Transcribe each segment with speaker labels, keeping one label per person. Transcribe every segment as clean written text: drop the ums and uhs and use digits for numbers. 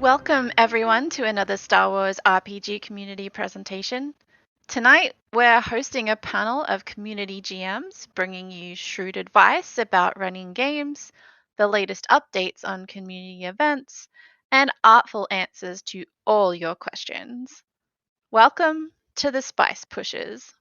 Speaker 1: Welcome everyone to another Star Wars RPG community presentation. Tonight we're hosting a panel of community GMs bringing you shrewd advice about running games, the latest updates on community events, and artful answers to all your questions. Welcome to the Spice Pushers.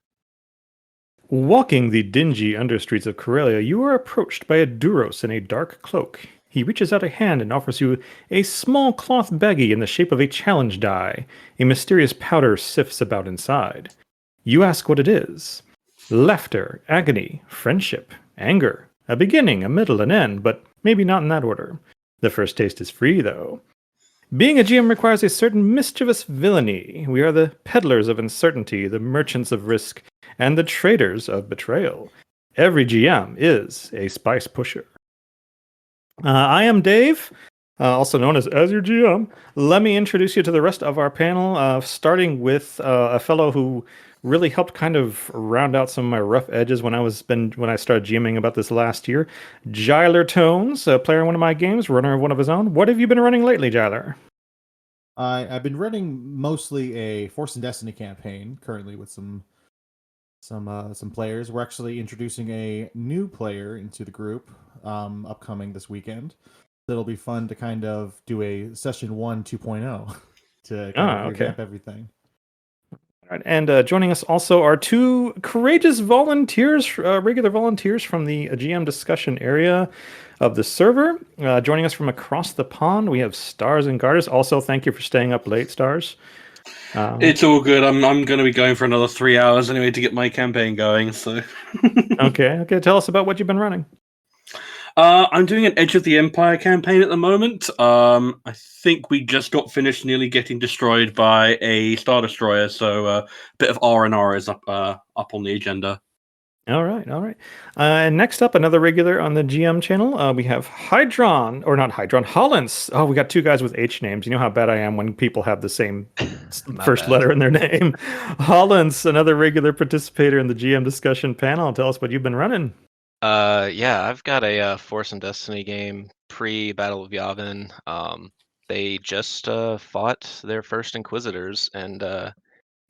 Speaker 2: Walking the dingy understreets of Corellia, you are approached by a Duros in a dark cloak. He reaches out a hand and offers you a small cloth baggie in the shape of a challenge die. A mysterious powder sifts about inside. You ask what it is. Laughter, agony, friendship, anger. A beginning, a middle, an end, but maybe not in that order. The first taste is free, though. Being a GM requires a certain mischievous villainy. We are the peddlers of uncertainty, the merchants of risk, and the traders of betrayal. Every GM is a spice pusher. I am Dave, also known as AsYourGM. Let me introduce you to the rest of our panel, starting with a fellow who really helped kind of round out some of my rough edges when I started GMing about this last year. JylerTones, a player in one of my games, runner of one of his own. What have you been running lately, Jyler?
Speaker 3: I've been running mostly a Force and Destiny campaign currently with some players. We're actually introducing a new player into the group upcoming this weekend. It'll be fun to kind of do a session 1 2.0 to kind of revamp everything.
Speaker 2: All right, and joining us also are two courageous volunteers, regular volunteers from the GM discussion area of the server. Joining us from across the pond, we have StarsAndGarters. Also, thank you for staying up late, Stars.
Speaker 4: It's all good. I'm going to be going for another 3 hours anyway to get my campaign going. So,
Speaker 2: okay. Tell us about what you've been running.
Speaker 4: I'm doing an Edge of the Empire campaign at the moment. I think we just got finished nearly getting destroyed by a Star Destroyer, so a bit of R&R is up on the agenda.
Speaker 2: All right. And next up, another regular on the GM channel, we have Hidron, or not Hidron, Hollence. Oh, we got two guys with H names. You know how bad I am when people have the same first letter in their name. Hollence, another regular participator in the GM discussion panel. Tell us what you've been running.
Speaker 5: Yeah, I've got a Force and Destiny game pre-Battle of Yavin. They just fought their first Inquisitors and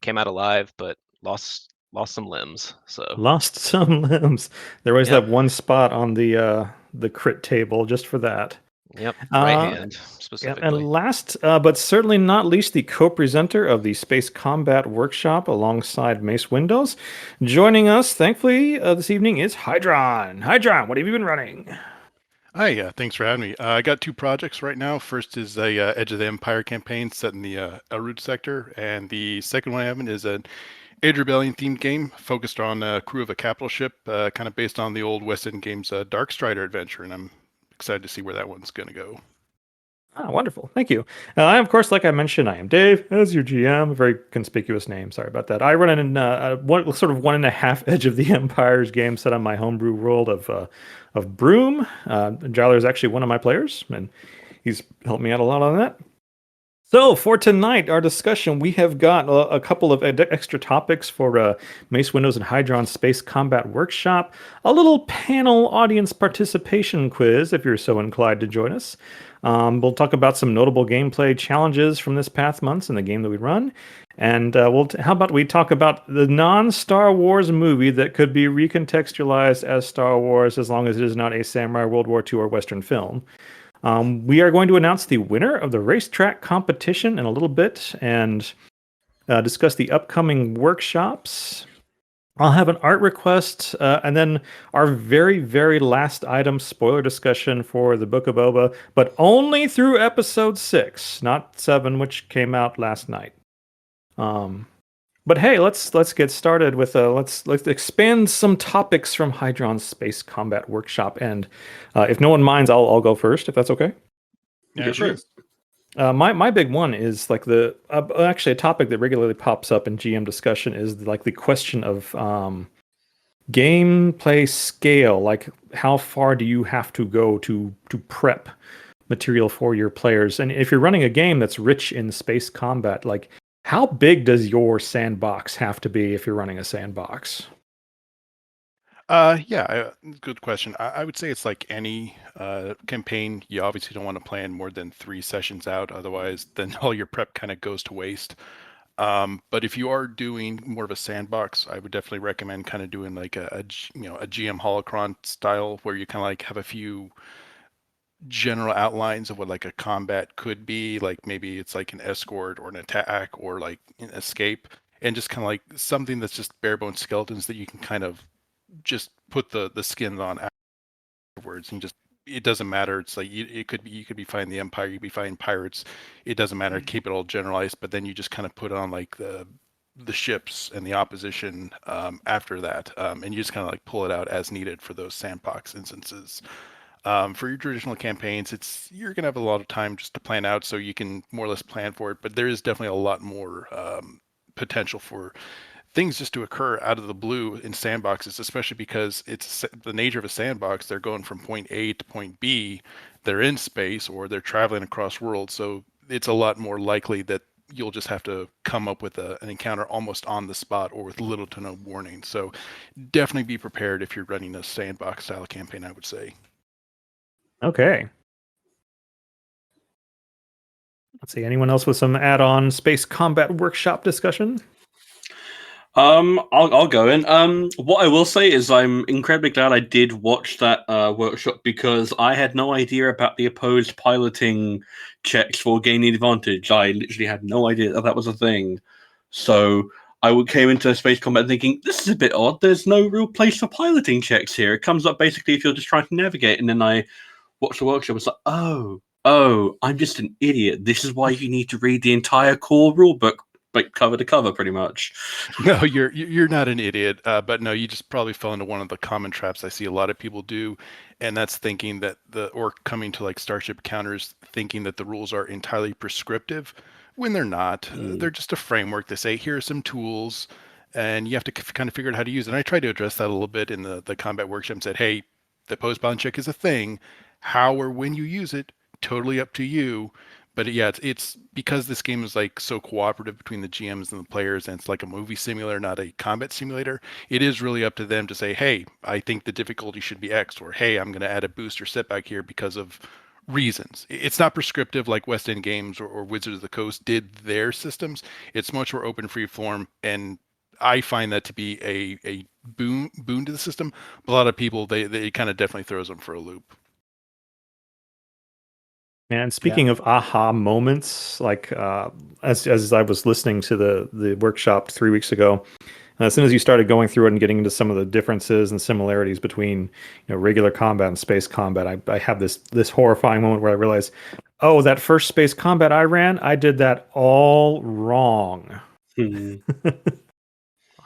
Speaker 5: came out alive, but lost some limbs. So
Speaker 2: lost some limbs. There was that one spot on the crit table just for that.
Speaker 5: Yep, right hand specifically.
Speaker 2: And last, but certainly not least, the co-presenter of the Space Combat Workshop alongside Mace Windows. Joining us, thankfully, this evening is Hidron. Hidron, what have you been running?
Speaker 6: Hi, thanks for having me. I got two projects right now. First is a Edge of the Empire campaign set in the El Root sector, and the second one I have is an Age Rebellion themed game focused on a crew of a capital ship, kind of based on the old West End Games Dark Strider adventure, and I'm excited to see where that one's going to go.
Speaker 2: Ah, wonderful. Thank you. I, of course, like I mentioned, I am Dave, as your GM, a very conspicuous name. Sorry about that. I run an sort of 1.5 Edge of the Empires game set on my homebrew world of Broom. Jyler is actually one of my players, and he's helped me out a lot on that. So for tonight, our discussion, we have got a couple of extra topics for Mace Windows and Hidron Space Combat Workshop, a little panel audience participation quiz, if you're so inclined to join us. We'll talk about some notable gameplay challenges from this past months in the game that we run. And how about we talk about the non-Star Wars movie that could be recontextualized as Star Wars as long as it is not a samurai World War II or Western film. We are going to announce the winner of the Racetrack competition in a little bit and discuss the upcoming workshops. I'll have an art request and then our very, very last item, spoiler discussion for the Book of Boba, but only through episode 6, not 7, which came out last night. But hey, let's get started with let's expand some topics from Hidron's Space Combat Workshop, and if no one minds, I'll go first if that's okay.
Speaker 6: Yeah, sure.
Speaker 2: My big one is like actually a topic that regularly pops up in GM discussion is like the question of gameplay scale. Like how far do you have to go to prep material for your players? And if you're running a game that's rich in space combat, like how big does your sandbox have to be if you're running a sandbox?
Speaker 6: Good question. I would say it's like any campaign. You obviously don't want to plan more than 3 sessions out, otherwise then all your prep kind of goes to waste. But if you are doing more of a sandbox, I would definitely recommend kind of doing like a GM holocron style, where you kind of like have a few general outlines of what like a combat could be. Like maybe it's like an escort or an attack or like an escape, and just kind of like something that's just bare bones skeletons that you can kind of just put the skin on afterwards, and just it doesn't matter. It's like you could be fighting the Empire, you could be fighting pirates. It doesn't matter. Keep it all generalized, but then you just kind of put on like the ships and the opposition after that, and you just kind of like pull it out as needed for those sandbox instances. For your traditional campaigns, you're gonna have a lot of time just to plan out, so you can more or less plan for it. But there is definitely a lot more potential for things just to occur out of the blue in sandboxes, especially because it's the nature of a sandbox. They're going from point A to point B, they're in space, or they're traveling across worlds. So it's a lot more likely that you'll just have to come up with an encounter almost on the spot or with little to no warning. So definitely be prepared if you're running a sandbox style campaign, I would say.
Speaker 2: Okay. Let's see. Anyone else with some add-on space combat workshop discussion?
Speaker 4: I'll go in. What I will say is I'm incredibly glad I did watch that workshop, because I had no idea about the opposed piloting checks for gaining advantage. I literally had no idea that was a thing. So I came into space combat thinking, this is a bit odd. There's no real place for piloting checks here. It comes up basically if you're just trying to navigate. And then I watched the workshop. It's like, oh, I'm just an idiot. This is why you need to read the entire core rulebook, like cover to cover, pretty much.
Speaker 6: No, you're not an idiot, but no, you just probably fell into one of the common traps I see a lot of people do, and that's thinking that or coming to like Starship Counters thinking that the rules are entirely prescriptive, when they're not. They're just a framework. They say here are some tools, and you have to kind of figure out how to use it. And I tried to address that a little bit in the combat workshop and said, hey, the post bound check is a thing. How or when you use it, totally up to you. But yeah, it's because this game is like so cooperative between the GMs and the players, and it's like a movie simulator, not a combat simulator. It is really up to them to say, hey, I think the difficulty should be X, or hey, I'm going to add a boost or setback here because of reasons. It's not prescriptive like West End Games or Wizards of the Coast did their systems. It's much more open, free form, and I find that to be a boon to the system. But a lot of people, they kind of definitely throws them for a loop.
Speaker 2: And speaking of aha moments, like as I was listening to the workshop 3 weeks ago, as soon as you started going through it and getting into some of the differences and similarities between regular combat and space combat, I have this horrifying moment where I realized, oh, that first space combat I ran, I did that all wrong.
Speaker 5: I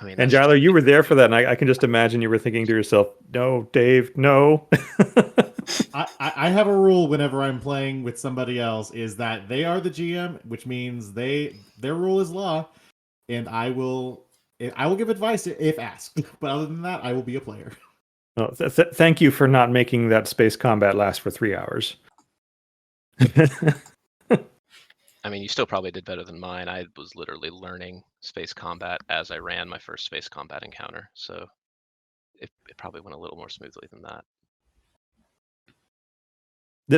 Speaker 5: mean,
Speaker 2: and Jyler, you were there for that, and I can just imagine you were thinking to yourself, no, Dave, no.
Speaker 3: I have a rule whenever I'm playing with somebody else, is that they are the GM, which means their rule is law, and I will give advice if asked. But other than that, I will be a player.
Speaker 2: Well, thank you for not making that space combat last for 3 hours.
Speaker 5: I mean, you still probably did better than mine. I was literally learning space combat as I ran my first space combat encounter, so it probably went a little more smoothly than that.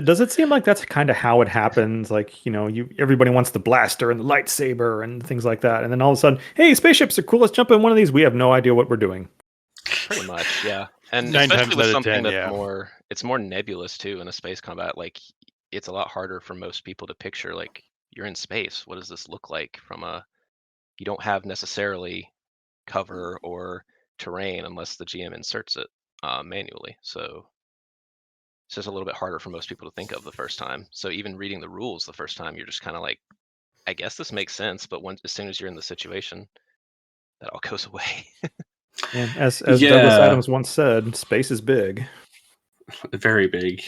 Speaker 2: Does it seem like that's kind of how it happens? Like, everybody wants the blaster and the lightsaber and things like that, and then all of a sudden, hey, spaceships are cool. Let's jump in one of these. We have no idea what we're doing.
Speaker 5: Pretty much, yeah. And
Speaker 6: 9
Speaker 5: especially
Speaker 6: times
Speaker 5: with
Speaker 6: out of
Speaker 5: something
Speaker 6: 10,
Speaker 5: that's it's more nebulous too in a space combat. Like, it's a lot harder for most people to picture. Like, you're in space. What does this look like you don't have necessarily cover or terrain unless the GM inserts it manually. So it's just a little bit harder for most people to think of the first time. So even reading the rules the first time, you're just kind of like, I guess this makes sense. But as soon as you're in the situation, that all goes away.
Speaker 2: And as Douglas Adams once said, space is big.
Speaker 4: Very big.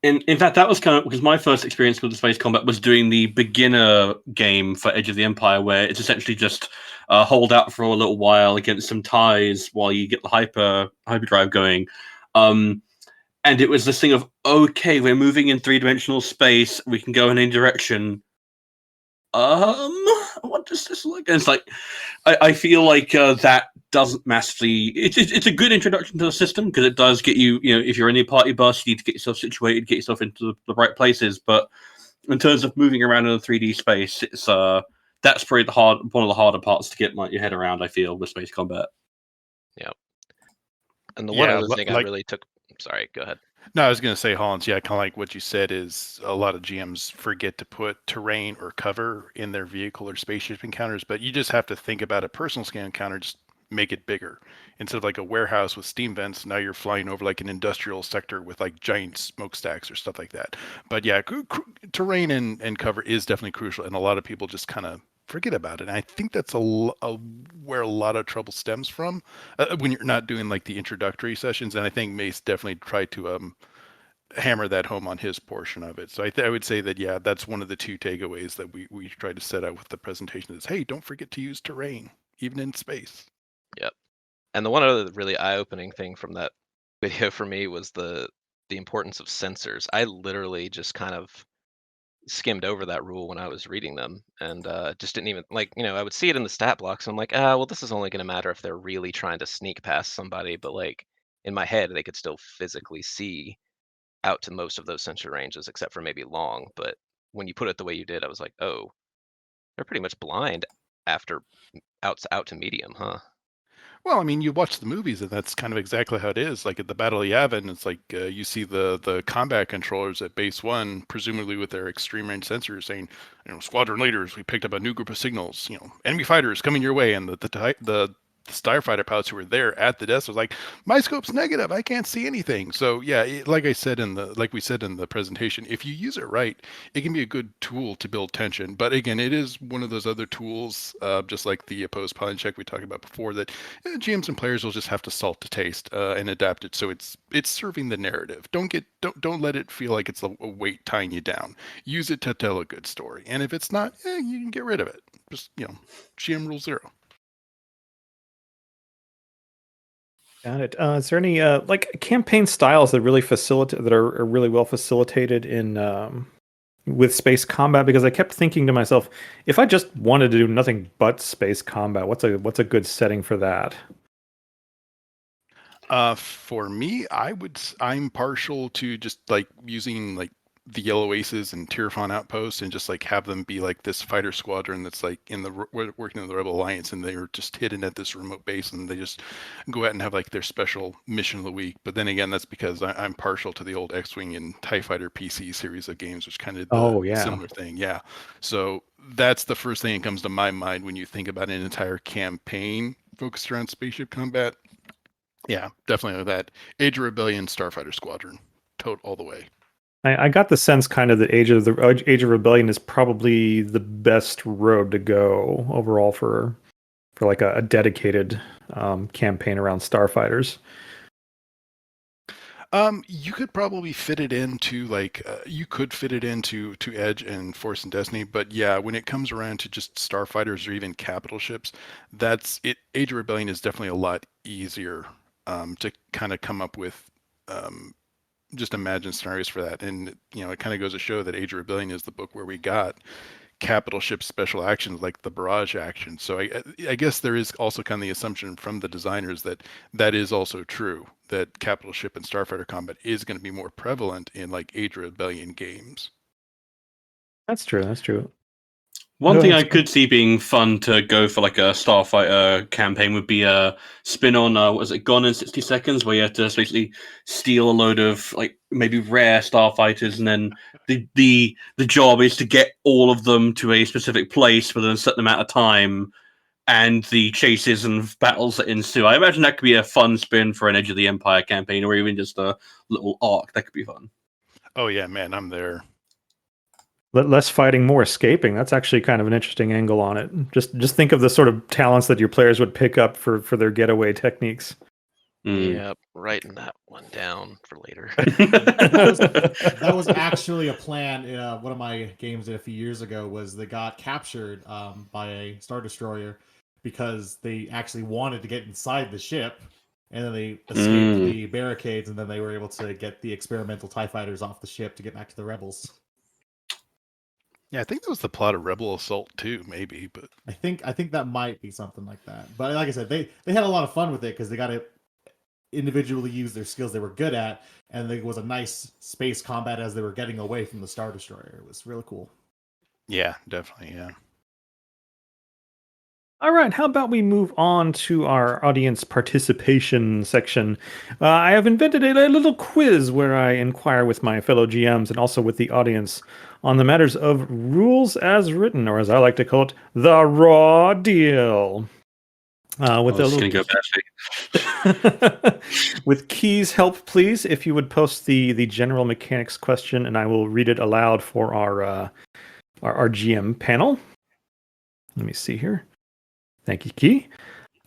Speaker 4: In fact, that was kind of because my first experience with the space combat was doing the beginner game for Edge of the Empire, where it's essentially just hold out for a little while against some ties while you get the hyperdrive going. And it was this thing of, okay, we're moving in 3-dimensional space. We can go in any direction. What does this look like? And it's like, I feel like that doesn't massively. It's a good introduction to the system because it does get you. If you're in a party bus, you need to get yourself situated, get yourself into the right places. But in terms of moving around in a 3D space, it's that's probably one of the harder parts to get your head around. I feel with space combat.
Speaker 5: Yep. And the one other thing I really took. Sorry, go ahead.
Speaker 6: No, I was going to say, Hollence, yeah, kind of like what you said is a lot of GMs forget to put terrain or cover in their vehicle or spaceship encounters, but you just have to think about a personal scale encounter, just make it bigger. Instead of like a warehouse with steam vents, now you're flying over like an industrial sector with like giant smokestacks or stuff like that. But yeah, terrain and cover is definitely crucial, and a lot of people just kind of forget about it. And I think that's where a lot of trouble stems from when you're not doing like the introductory sessions. And I think Mace definitely tried to hammer that home on his portion of it. So I would say that, yeah, that's one of the two takeaways that we tried to set out with the presentation is, hey, don't forget to use terrain, even in space.
Speaker 5: Yep. And the one other really eye-opening thing from that video for me was the importance of sensors. I literally just kind of skimmed over that rule when I was reading them, and just didn't even I would see it in the stat blocks, and I'm like, well, this is only going to matter if they're really trying to sneak past somebody. But like in my head, they could still physically see out to most of those sensor ranges, except for maybe long. But when you put it the way you did, I was like, oh, they're pretty much blind after out to medium, huh?
Speaker 6: Well, I mean, you watch the movies, and that's kind of exactly how it is. Like at the Battle of Yavin, it's like you see the combat controllers at base one, presumably with their extreme range sensors, saying, "Squadron leaders, we picked up a new group of signals. Enemy fighters coming your way." And the starfighter pilots who were there at the desk was like, "My scope's negative. I can't see anything." So yeah, like we said in the presentation, if you use it right, it can be a good tool to build tension. But again, it is one of those other tools, just like the opposed pilot check we talked about before, that GMs and players will just have to salt to taste and adapt it so it's serving the narrative. Don't let it feel like it's a weight tying you down. Use it to tell a good story, and if it's not, you can get rid of it. Just GM rule 0.
Speaker 2: Got it. Is there any campaign styles that really are really well facilitated in with space combat? Because I kept thinking to myself, if I just wanted to do nothing but space combat, what's a good setting for that?
Speaker 6: For me, I'm partial to just like using like the Yellow Aces and Tirafon Outposts and just like have them be like this fighter squadron that's like working in the Rebel Alliance, and they're just hidden at this remote base, and they just go out and have like their special mission of the week. But then again, that's because I'm partial to the old X-Wing and TIE Fighter PC series of games, which kind of similar thing. Yeah. So that's the first thing that comes to my mind when you think about an entire campaign focused around spaceship combat. Yeah, definitely that Age of Rebellion Starfighter Squadron, all the way.
Speaker 2: I got the sense kind of that Age of Rebellion is probably the best road to go overall for like a dedicated campaign around starfighters.
Speaker 6: You could probably fit it into to Edge and Force and Destiny, but yeah, when it comes around to just starfighters or even capital ships, that's it. Age of Rebellion is definitely a lot easier to kind of come up with just imagine scenarios for that. And it kind of goes to show that Age of Rebellion is the book where we got capital ship special actions like the barrage action. So I guess there is also kind of the assumption from the designers that is also true, that capital ship and starfighter combat is going to be more prevalent in like Age of Rebellion games.
Speaker 2: That's true.
Speaker 4: One thing I could see being fun to go for like a Starfighter campaign would be a spin on Gone in 60 Seconds, where you have to basically steal a load of like maybe rare Starfighters, and then the job is to get all of them to a specific place within a certain amount of time, and the chases and battles that ensue. I imagine that could be a fun spin for an Edge of the Empire campaign, or even just a little arc. That could be fun.
Speaker 6: Oh yeah, man, I'm there.
Speaker 2: Less fighting, more escaping. That's actually kind of an interesting angle on it. Just think of the sort of talents that your players would pick up for their getaway techniques.
Speaker 5: Yep, writing that one down for later.
Speaker 3: that was actually a plan in one of my games a few years ago. Was they got captured by a Star Destroyer because they actually wanted to get inside the ship, and then they escaped the barricades, and then they were able to get the experimental TIE fighters off the ship to get back to the rebels.
Speaker 6: Yeah, I think that was the plot of Rebel Assault too, maybe. But
Speaker 3: I think that might be something like that. But like I said, they had a lot of fun with it because they got to individually use their skills they were good at, and there was a nice space combat as they were getting away from the Star Destroyer. It was really cool.
Speaker 6: yeah, definitely, yeah.
Speaker 2: All right, how about we move on to our audience participation section? I have invented a little quiz where I inquire with my fellow GMs and also with the audience on the matters of rules as written, or as I like to call it, the raw deal. With a
Speaker 4: going to go badly.
Speaker 2: With Key's help, please, if you would post the general mechanics question, and I will read it aloud for our GM panel. Let me see here. Thank you, Key.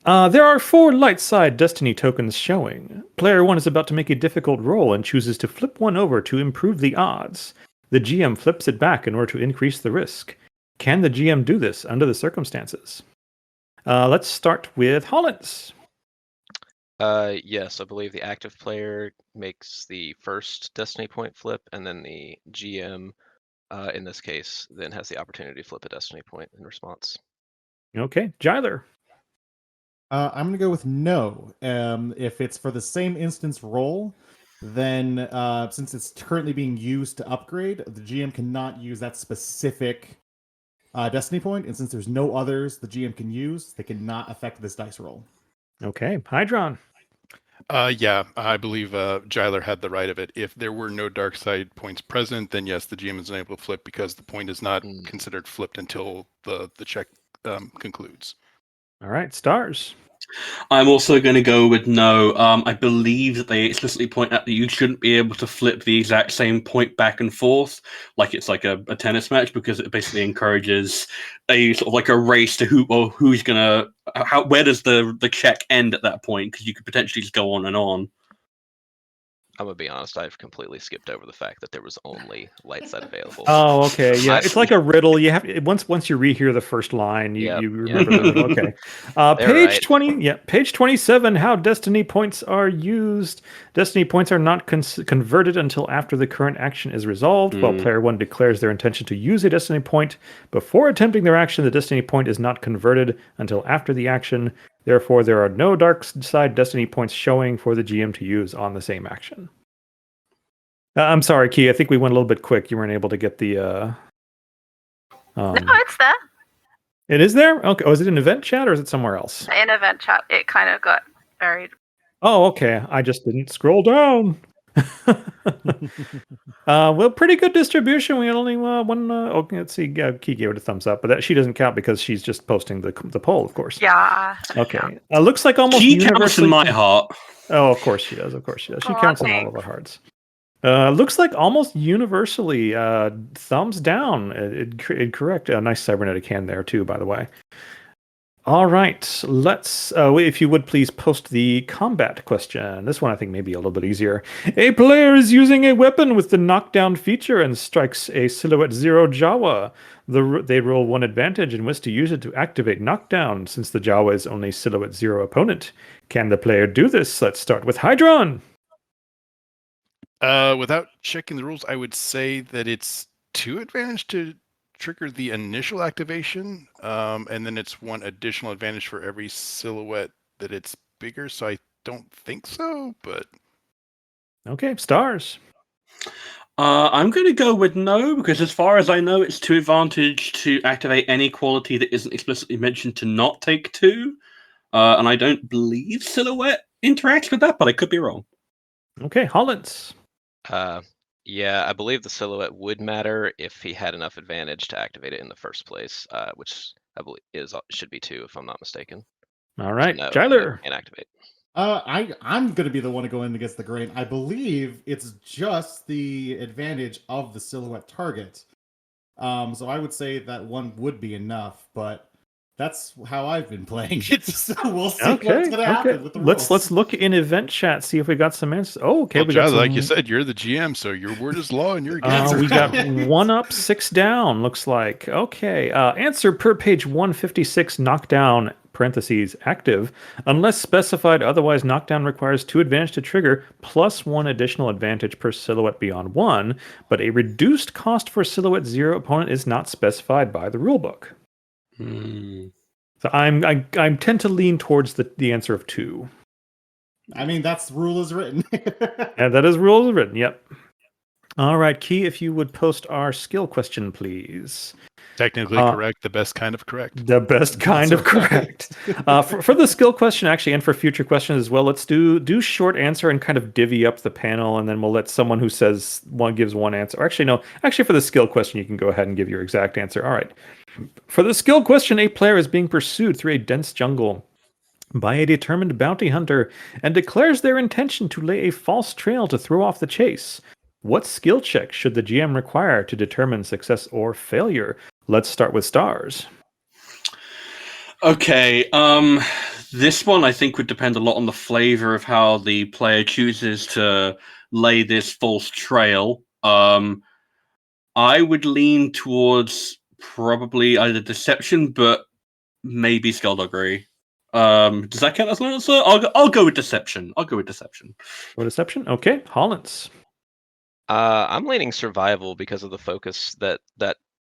Speaker 2: There are 4 light side destiny tokens showing. Player 1 is about to make a difficult roll and chooses to flip one over to improve the odds. The GM flips it back in order to increase the risk. Can the GM do this under the circumstances? Let's start with Hollence.
Speaker 5: Yes, I believe the active player makes the first destiny point flip, and then the GM, in this case, then has the opportunity to flip a destiny point in response.
Speaker 2: Okay, Jyler.
Speaker 3: I'm going to go with no. If it's for the same instance roll, then since it's currently being used to upgrade, the GM cannot use that specific destiny point, and since there's no others the GM can use, they cannot affect this dice roll.
Speaker 2: Okay, Hidron.
Speaker 6: Yeah, I believe Jyler had the right of it. If there were no dark side points present, then yes, the GM is unable to flip because the point is not considered flipped until the check concludes.
Speaker 2: All right, Stars.
Speaker 4: I'm also going to go with no. I believe that they explicitly point out that you shouldn't be able to flip the exact same point back and forth, like it's like a tennis match, because it basically encourages a sort of like a race to who's going to, where does the check end at that point? Because you could potentially just go on and on.
Speaker 5: I'm gonna be honest, I've completely skipped over the fact that there was only light side available.
Speaker 2: Oh, okay, yeah, it's like a riddle. You have once you rehear the first line, you remember the riddle. Okay, page 20. Yeah, page 27. How destiny points are used. Destiny points are not converted until after the current action is resolved. While player 1 declares their intention to use a destiny point before attempting their action, the destiny point is not converted until after the action. Therefore, there are no dark side destiny points showing for the GM to use on the same action. I'm sorry, Key. I think we went a little bit quick. You weren't able to get the...
Speaker 1: No, it's there.
Speaker 2: It is there? Okay. Oh, is it in event chat or is it somewhere else?
Speaker 1: In event chat, it kind of got buried.
Speaker 2: Oh, okay. I just didn't scroll down. Well, pretty good distribution. We had only one. Okay, let's see. Key gave it a thumbs up, but she doesn't count because she's just posting the poll, of course.
Speaker 1: Yeah.
Speaker 2: Okay. Looks like almost
Speaker 4: Key counts in my heart.
Speaker 2: Oh, of course she does. Of course she does. She counts in all of our hearts. Looks like almost universally thumbs down. Correct. A nice cybernetic hand there too, by the way. All right, let's, if you would please post the combat question. This one I think may be a little bit easier. A player is using a weapon with the knockdown feature and strikes a Silhouette 0 Jawa. They roll 1 advantage and wish to use it to activate knockdown since the Jawa is only Silhouette 0 opponent. Can the player do this? Let's start with Hidron.
Speaker 6: Without checking the rules, I would say that it's 2 advantage to trigger the initial activation, and then it's 1 additional advantage for every silhouette that it's bigger. So I don't think so, but
Speaker 2: okay, Stars.
Speaker 4: I'm going to go with no, because as far as I know, it's 2 advantage to activate any quality that isn't explicitly mentioned to not take 2, and I don't believe silhouette interacts with that, but I could be wrong.
Speaker 2: Okay, Hollence.
Speaker 5: Yeah, I believe the silhouette would matter if he had enough advantage to activate it in the first place, which I believe should be 2 if I'm not mistaken.
Speaker 2: All right,
Speaker 5: so no,
Speaker 2: Jyler.
Speaker 5: Can't activate.
Speaker 3: I'm going to be the one to go in against the grain. I believe it's just the advantage of the silhouette target. So I would say that 1 would be enough, but that's how I've been playing it. So we'll see what's going to happen with the rules.
Speaker 2: Let's look in event chat, see if we got some answers. Oh, okay.
Speaker 6: Well,
Speaker 2: we got some...
Speaker 6: like you said, you're the GM, so your word is law and you're against.
Speaker 2: We got 1 up, 6 down, looks like. Okay. Answer per page 156, knockdown parentheses active, unless specified otherwise. Knockdown requires 2 advantage to trigger, plus 1 additional advantage per silhouette beyond 1, but a reduced cost for silhouette 0 opponent is not specified by the rulebook. So I tend to lean towards the answer of 2.
Speaker 3: I mean, that's rule as written.
Speaker 2: And that is rule as written, yep. All right, Key, if you would post our skill question, please.
Speaker 6: Technically correct, the best kind of correct.
Speaker 2: The best kind of correct. For the skill question, actually, and for future questions as well, let's do short answer and kind of divvy up the panel, and then we'll let someone who gives one answer. Or actually, no. Actually, for the skill question, you can go ahead and give your exact answer. All right. For the skill question, a player is being pursued through a dense jungle by a determined bounty hunter and declares their intention to lay a false trail to throw off the chase. What skill check should the GM require to determine success or failure? Let's start with Stars.
Speaker 4: Okay, this one I think would depend a lot on the flavor of how the player chooses to lay this false trail. I would lean towards probably either deception, but maybe skullduggery. Does that count as an answer? I'll go with deception.
Speaker 2: Or deception? Okay, Hollence.
Speaker 5: I'm leaning survival because of the focus that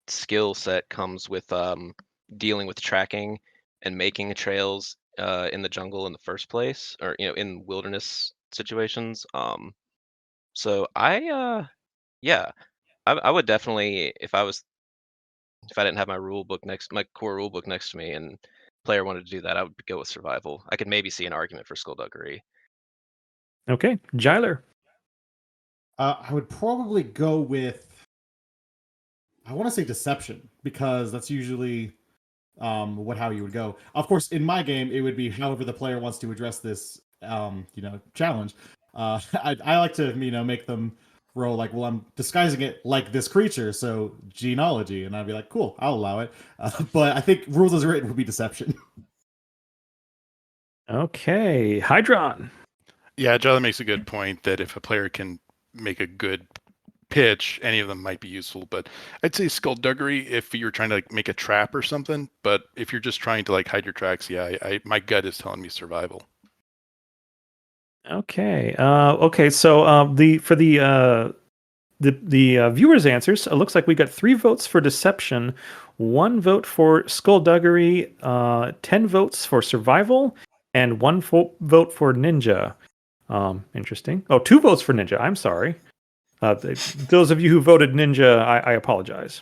Speaker 5: skill set comes with dealing with tracking and making trails in the jungle in the first place, or in wilderness situations. So I would definitely, if I didn't have my core rule book next to me, and player wanted to do that, I would go with survival. I could maybe see an argument for skullduggery.
Speaker 2: Okay, Jyler.
Speaker 3: I would probably go with, I want to say deception, because that's usually how you would go. Of course, in my game, it would be however the player wants to address this challenge. I like to make them roll like, well, I'm disguising it like this creature, so genealogy, and I'd be like, cool, I'll allow it. But I think rules as written would be deception.
Speaker 2: Okay, Hidron.
Speaker 6: Yeah, Jyler makes a good point that if a player can make a good pitch, any of them might be useful, but I'd say skullduggery if you're trying to make a trap or something. But if you're just trying to hide your tracks, yeah, my gut is telling me survival.
Speaker 2: Okay. So the viewers' answers, it looks like we got 3 votes for deception, 1 vote for skullduggery, 10 votes for survival, and 1 vote for ninja. Interesting. Oh, 2 votes for ninja. I'm sorry. Those of you who voted ninja, I apologize.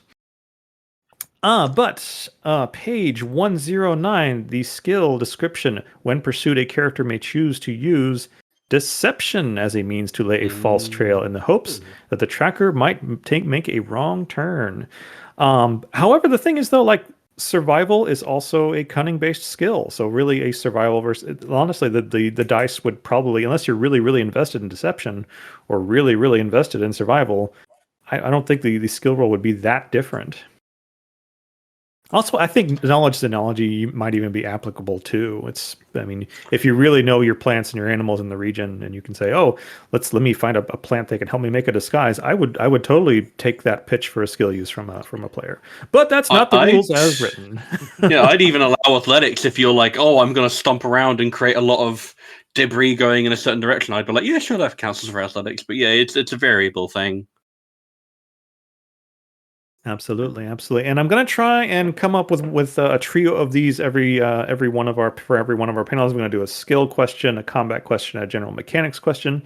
Speaker 2: But page 109, the skill description: when pursued, a character may choose to use deception as a means to lay a false trail in the hopes that the tracker might make a wrong turn. However, the thing is, though, survival is also a cunning-based skill. So really a survival versus, honestly, the dice would probably, unless you're really, really invested in deception or really, really invested in survival, I don't think the skill roll would be that different. Also, I think knowledge analogy might even be applicable too. If you really know your plants and your animals in the region, and you can say, "Oh, let me find a plant that can help me make a disguise," I would totally take that pitch for a skill use from a player. But that's not the rules as written.
Speaker 4: Yeah, I'd even allow athletics if you're like, "Oh, I'm going to stomp around and create a lot of debris going in a certain direction." I'd be like, "Yeah, sure, that counts as for athletics." But yeah, it's a variable thing.
Speaker 2: Absolutely. And I'm going to try and come up with a trio of these every one of our panels. I'm going to do a skill question, a combat question, a general mechanics question.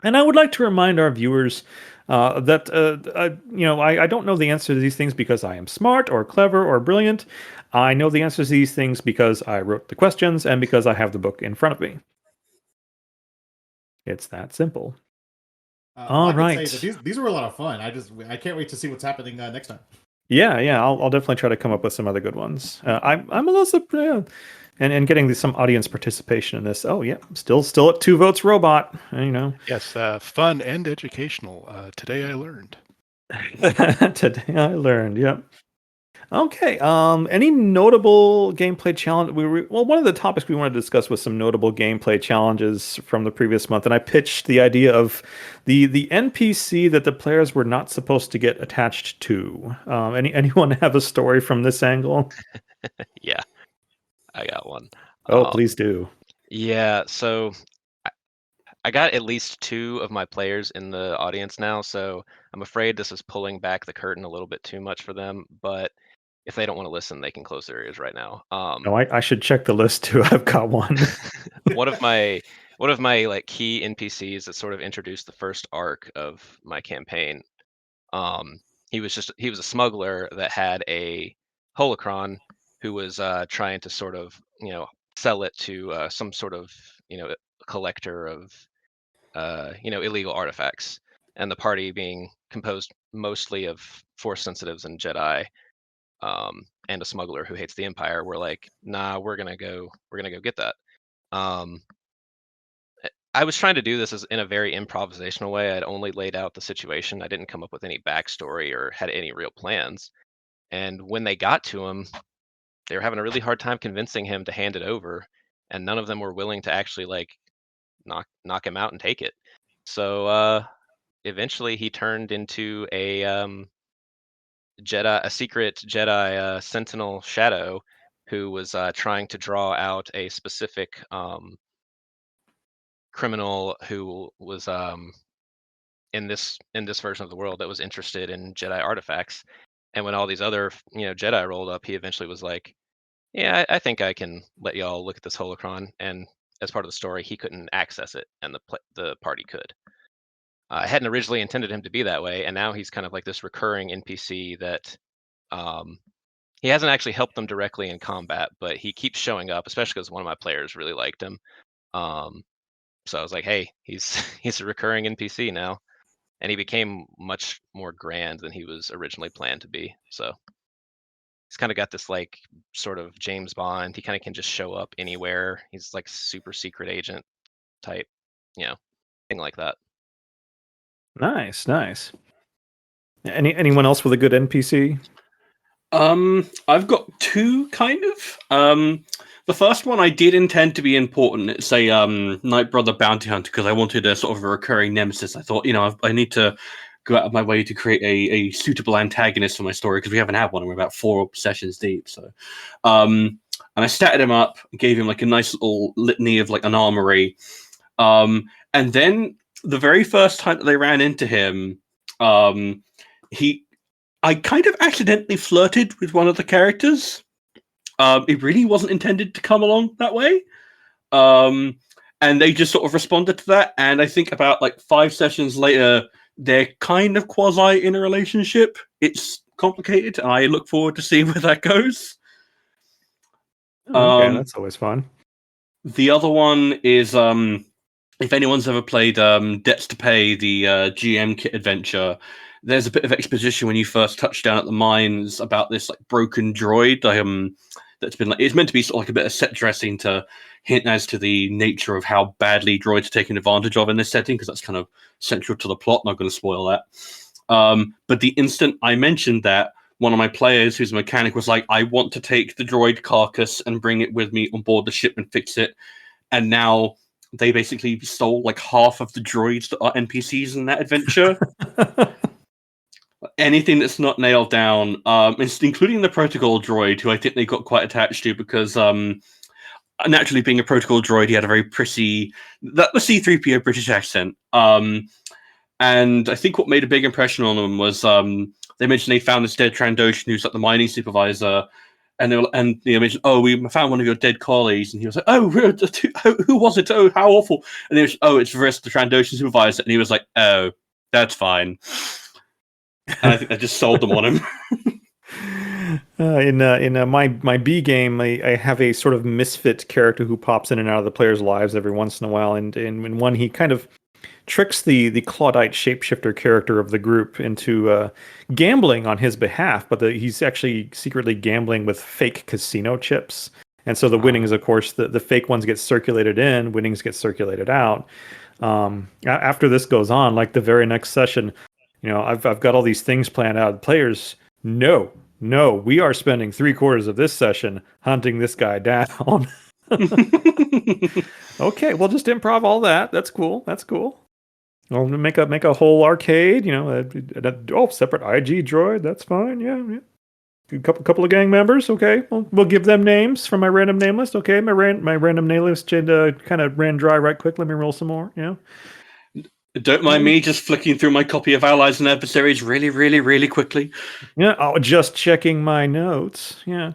Speaker 2: And I would like to remind our viewers that I don't know the answer to these things because I am smart or clever or brilliant. I know the answers to these things because I wrote the questions and because I have the book in front of me. It's that simple. All right.
Speaker 3: These were a lot of fun. I can't wait to see what's happening next time.
Speaker 2: Yeah. I'll definitely try to come up with some other good ones. I'm a little surprised, and getting some audience participation in this. Oh yeah, still at 2 votes, robot.
Speaker 6: Yes, fun and educational. Today I learned.
Speaker 2: Today I learned. Yep. Okay. Any notable gameplay challenge? One of the topics we wanted to discuss was some notable gameplay challenges from the previous month, and I pitched the idea of the NPC that the players were not supposed to get attached to. Anyone have a story from this angle?
Speaker 5: Yeah. I got one.
Speaker 2: Oh, please do.
Speaker 5: Yeah, so I got at least 2 of my players in the audience now, so I'm afraid this is pulling back the curtain a little bit too much for them. But if they don't want to listen, they can close their ears right now.
Speaker 2: No, I should check the list too. I've got one.
Speaker 5: one of my like key NPCs that sort of introduced the first arc of my campaign. He was a smuggler that had a holocron who was trying to sort of sell it to some sort of collector of illegal artifacts, and the party being composed mostly of Force sensitives and Jedi, and a smuggler who hates the Empire. We're like, nah, we're gonna go get that. I was trying to do this in a very improvisational way. I'd only laid out the situation. I didn't come up with any backstory or had any real plans. And when they got to him, they were having a really hard time convincing him to hand it over, and none of them were willing to actually like knock him out and take it. So eventually he turned into a secret Jedi Sentinel Shadow who was trying to draw out a specific criminal who was in this version of the world that was interested in Jedi artifacts. And when all these other Jedi rolled up, he eventually was like, "Yeah, I think I can let y'all look at this holocron." And as part of the story, he couldn't access it, and the party could. I hadn't originally intended him to be that way, and now he's kind of like this recurring NPC that he hasn't actually helped them directly in combat, but he keeps showing up, especially because one of my players really liked him. So I was like, hey, he's a recurring NPC now, and he became much more grand than he was originally planned to be. So he's kind of got this like sort of James Bond. He kind of can just show up anywhere. He's like super secret agent type, thing like that.
Speaker 2: Nice. Anyone else with a good NPC?
Speaker 4: I've got 2 kind of. The first one I did intend to be important. It's a Night Brother bounty hunter because I wanted a sort of a recurring nemesis. I thought, I need to go out of my way to create a suitable antagonist for my story because we haven't had one and we're about 4 sessions deep. So, and I statted him up, gave him like a nice little litany of like an armory. And then the very first time that they ran into him, I kind of accidentally flirted with one of the characters. It really wasn't intended to come along that way. And they just sort of responded to that. And I think about like 5 sessions later, they're kind of quasi in a relationship. It's complicated, and I look forward to seeing where that goes.
Speaker 2: Okay, that's always fun.
Speaker 4: The other one is if anyone's ever played Debts to Pay, the GM kit adventure, there's a bit of exposition when you first touch down at the mines about this like broken droid that's been like, it's meant to be sort of like a bit of set dressing to hint as to the nature of how badly droids are taken advantage of in this setting, because that's kind of central to the plot. Not going to spoil that. But the instant I mentioned that, one of my players, who's a mechanic, was like, I want to take the droid carcass and bring it with me on board the ship and fix it. And now they basically stole like half of the droids that are NPCs in that adventure. Anything that's not nailed down, including the protocol droid, who I think they got quite attached to because naturally being a protocol droid, he had a very prissy, the C-3PO British accent. And I think what made a big impression on them was they mentioned they found this dead Trandoshan who's like the mining supervisor. And they mentioned, oh, we found one of your dead colleagues. And he was like, oh, who was it? Oh, how awful. And they was, oh, it's Vrisk, the Trandoshan supervisor. And he was like, oh, that's fine. And I think I just sold them on him.
Speaker 2: In my B game, I have a sort of misfit character who pops in and out of the players' lives every once in a while. And in one, he kind of tricks the Claudite shapeshifter character of the group into gambling on his behalf, but he's actually secretly gambling with fake casino chips. And so the winnings, of course, the fake ones get circulated in, winnings get circulated out. After this goes on, like the very next session, I've got all these things planned out. Players, no, we are spending 3/4 of this session hunting this guy down. Okay, we'll just improv all that. That's cool. We'll make a whole arcade. Separate IG droid. That's fine. Yeah. A couple of gang members. Okay, we'll give them names from my random name list. Okay, my random name list kind of ran dry right quick. Let me roll some more. Yeah.
Speaker 4: Don't mind me just flicking through my copy of Allies and Adversaries really, really, really quickly.
Speaker 2: Yeah. Oh, just checking my notes. Yeah.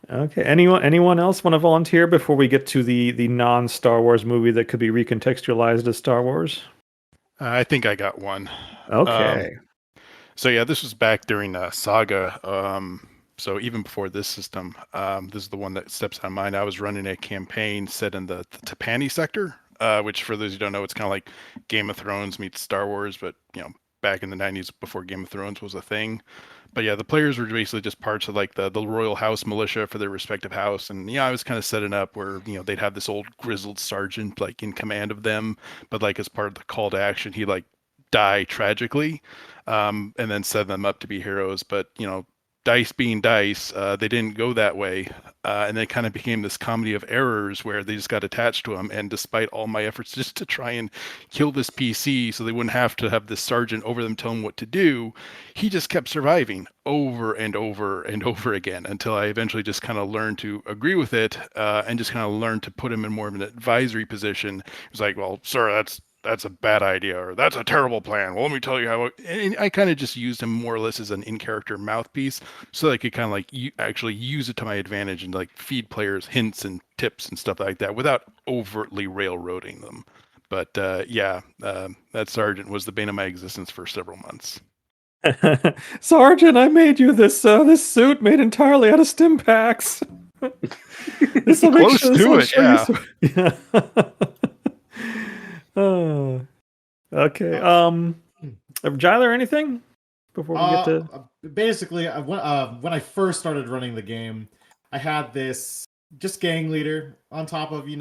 Speaker 2: Okay. Anyone else want to volunteer before we get to the non-Star Wars movie that could be recontextualized as Star Wars?
Speaker 6: I think I got one.
Speaker 2: Okay.
Speaker 6: So yeah, this was back during Saga. So even before this system, this is the one that steps out of mind. I was running a campaign set in the Tapani sector, which for those who don't know, it's kind of like Game of Thrones meets Star Wars, but back in the 90s before Game of Thrones was a thing. But yeah, the players were basically just parts of like the royal house militia for their respective house. And I was kind of setting up where, they'd have this old grizzled sergeant like in command of them, but like as part of the call to action, he like die tragically, and then set them up to be heroes. But dice being dice, they didn't go that way, and it kind of became this comedy of errors where they just got attached to him. And despite all my efforts just to try and kill this PC so they wouldn't have to have this sergeant over them telling what to do, he just kept surviving over and over and over again until I eventually just kind of learned to agree with it, and just kind of learned to put him in more of an advisory position. It was like, well, sir, that's a bad idea, or that's a terrible plan. Well, let me tell you how. And I kind of just used him more or less as an in-character mouthpiece, so that I could kind of like actually use it to my advantage and like feed players hints and tips and stuff like that without overtly railroading them. But that sergeant was the bane of my existence for several months.
Speaker 2: Sergeant, I made you this suit made entirely out of stim packs. This will make
Speaker 6: Close to it, yeah.
Speaker 2: Yeah. Okay. Jyler, anything before we get to?
Speaker 3: Basically, when I first started running the game, I had this just gang leader on top of, he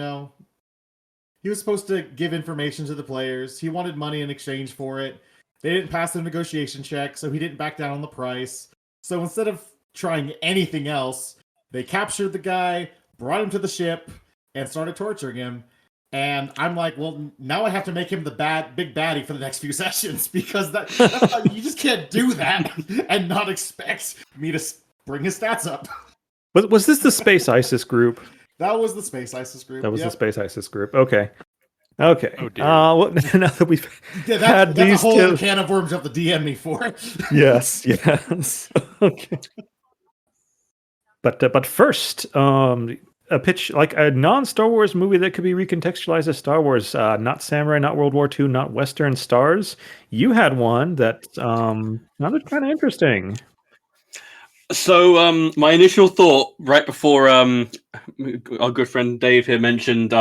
Speaker 3: was supposed to give information to the players. He wanted money in exchange for it. They didn't pass the negotiation check, so he didn't back down on the price. So instead of trying anything else, they captured the guy, brought him to the ship, and started torturing him. And I'm like, well, now I have to make him the big baddie for the next few sessions, because that's not, you just can't do that and not expect me to bring his stats up.
Speaker 2: Was this the Space ISIS group?
Speaker 3: That was the Space ISIS group.
Speaker 2: That was the Space ISIS group. Okay. Okay.
Speaker 6: Oh dear.
Speaker 2: Well, now that we've had
Speaker 3: that's
Speaker 2: these
Speaker 3: a whole other can of worms you have to DM me for.
Speaker 2: Yes. Okay. But first, a pitch like a non-Star Wars movie that could be recontextualized as Star Wars, not samurai, not World War II, not Western stars. You had one that sounded kind of interesting.
Speaker 4: So my initial thought right before our good friend Dave here mentioned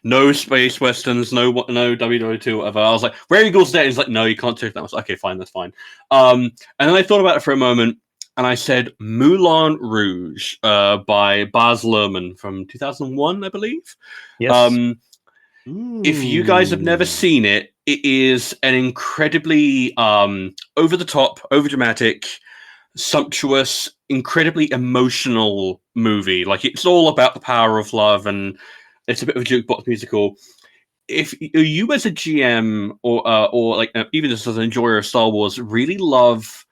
Speaker 4: no space westerns, no WW2, whatever. I was like, "Where are Eagles Dead?" He's like, "No, you can't take that." I was like, "Okay, fine, that's fine." And then I thought about it for a moment, and I said Moulin Rouge by Baz Luhrmann from 2001, I believe.
Speaker 2: Yes.
Speaker 4: If you guys have never seen it, it is an incredibly over-the-top, over-dramatic, sumptuous, incredibly emotional movie. Like, it's all about the power of love, and it's a bit of a jukebox musical. If you as a GM or like even just as an enjoyer of Star Wars really love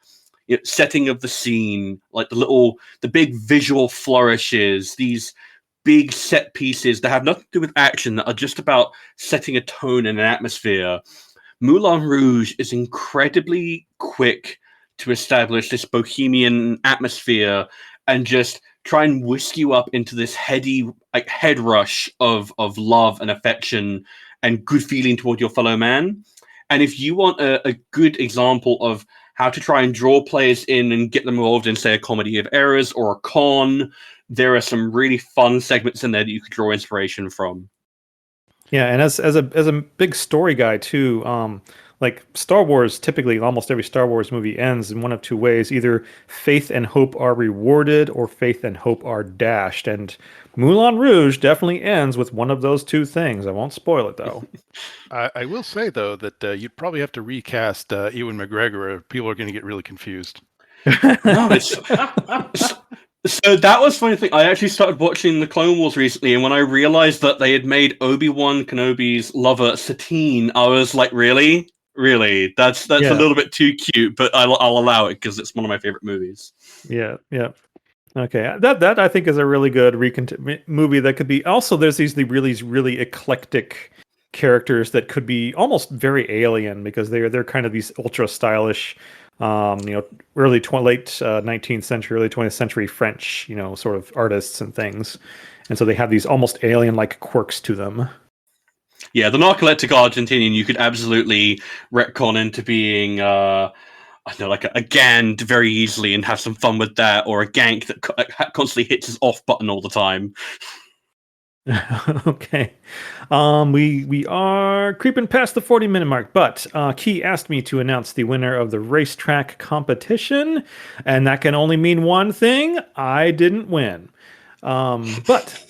Speaker 4: setting of the scene, like the big visual flourishes, these big set pieces that have nothing to do with action, that are just about setting a tone and an atmosphere, Moulin Rouge is incredibly quick to establish this bohemian atmosphere and just try and whisk you up into this heady, like, head rush of love and affection and good feeling toward your fellow man. And if you want a good example of how to try and draw players in and get them involved in, say, a comedy of errors or a con, there are some really fun segments in there that you could draw inspiration from.
Speaker 2: Yeah, and as a big story guy too, like Star Wars, typically almost every Star Wars movie ends in one of two ways: either faith and hope are rewarded, or faith and hope are dashed. And Moulin Rouge definitely ends with one of those two things. I won't spoil it though.
Speaker 6: I will say though that you'd probably have to recast Ewan McGregor, or people are going to get really confused.
Speaker 4: No, so that was funny thing. I actually started watching the Clone Wars recently, and when I realized that they had made Obi-Wan Kenobi's lover Satine, I was like, really? Really, that's a
Speaker 2: Yeah.
Speaker 4: little bit too cute, but I'll allow it because it's one of my favorite movies.
Speaker 2: Yeah. Okay, that I think is a really good movie that could be. Also, there's these really eclectic characters that could be almost very alien because they're kind of these ultra stylish, late 19th century, early 20th century French, sort of artists and things, and so they have these almost alien like quirks to them.
Speaker 4: Yeah, the narcoleptic Argentinian you could absolutely retcon into being. I don't know, like a Gand very easily and have some fun with that, or a Gank that constantly hits his off button all the time.
Speaker 2: Okay. We are creeping past the 40-minute mark, but Key asked me to announce the winner of the Racetrack competition, and that can only mean one thing: I didn't win. But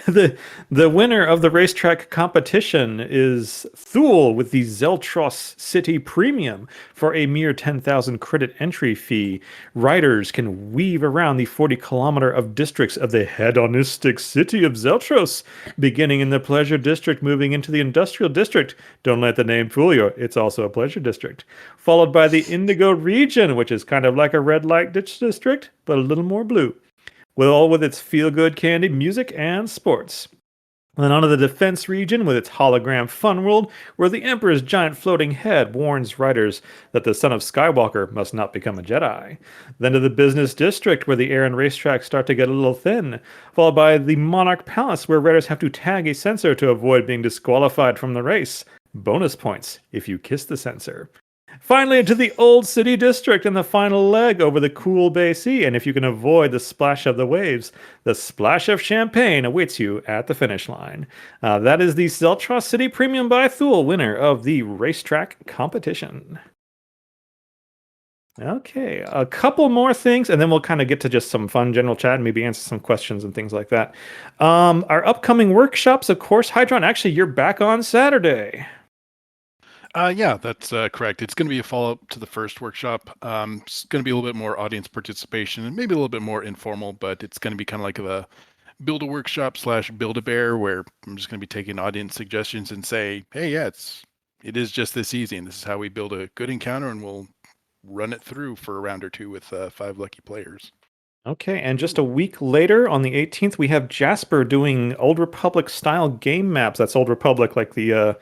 Speaker 2: the winner of the Racetrack competition is Thule with the Zeltros City Premium for a mere 10,000 credit entry fee. Riders can weave around the 40-kilometer of districts of the hedonistic city of Zeltros, beginning in the Pleasure District, moving into the Industrial District. Don't let the name fool you; it's also a Pleasure District. Followed by the Indigo Region, which is kind of like a red light district, but a little more blue, with its feel-good candy, music, and sports. Then on to the Defense Region with its hologram fun world, where the Emperor's giant floating head warns riders that the son of Skywalker must not become a Jedi. Then to the Business District, where the air and racetracks start to get a little thin, followed by the Monarch Palace, where riders have to tag a sensor to avoid being disqualified from the race. Bonus points if you kiss the sensor. Finally, to the Old City District and the final leg over the cool Bay Sea. And if you can avoid the splash of the waves, the splash of champagne awaits you at the finish line. That is the Zeltros City Premium by Thule, winner of the Racetrack competition. Okay, a couple more things, and then we'll kind of get to just some fun general chat and maybe answer some questions and things like that. Our upcoming workshops, of course, Hidron, actually, you're back on Saturday.
Speaker 6: Yeah, that's correct. It's going to be a follow-up to the first workshop. It's going to be a little bit more audience participation and maybe a little bit more informal, but it's going to be kind of like a build-a-workshop / build-a-bear, where I'm just going to be taking audience suggestions and say, hey, yeah, it is just this easy, and this is how we build a good encounter, and we'll run it through for a round or two with 5 lucky players.
Speaker 2: Okay, and just a week later, on the 18th, we have Jasper doing Old Republic-style game maps. That's Old Republic, like the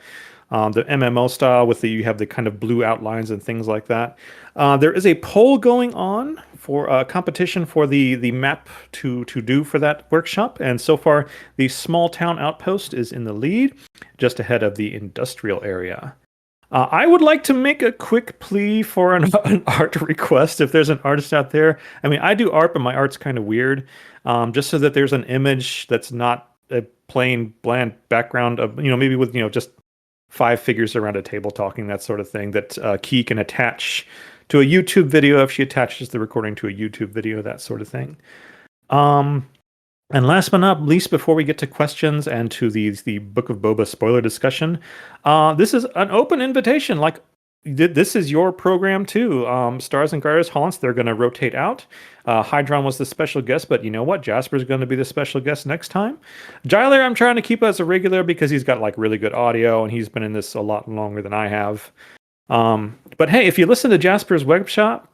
Speaker 2: MMO style with you have the kind of blue outlines and things like that. There is a poll going on for a competition for the map to do for that workshop, and so far the Small Town Outpost is in the lead, just ahead of the industrial area. I would like to make a quick plea for an art request if there's an artist out there. I mean, I do art, but my art's kind of weird, just so that there's an image that's not a plain bland background of, maybe with, just 5 figures around a table talking, that sort of thing, that Key can attach to a YouTube video if she attaches the recording to a YouTube video, that sort of thing. And last but not least, before we get to questions and to the Book of Boba spoiler discussion, this is an open invitation. Like, this is your program too. StarsAndGarters, Hollence, they're going to rotate out. Hidron was the special guest, but you know what? Jasper's going to be the special guest next time. Jyler, I'm trying to keep as a regular because he's got like really good audio and he's been in this a lot longer than I have. But hey, if you listen to Jasper's workshop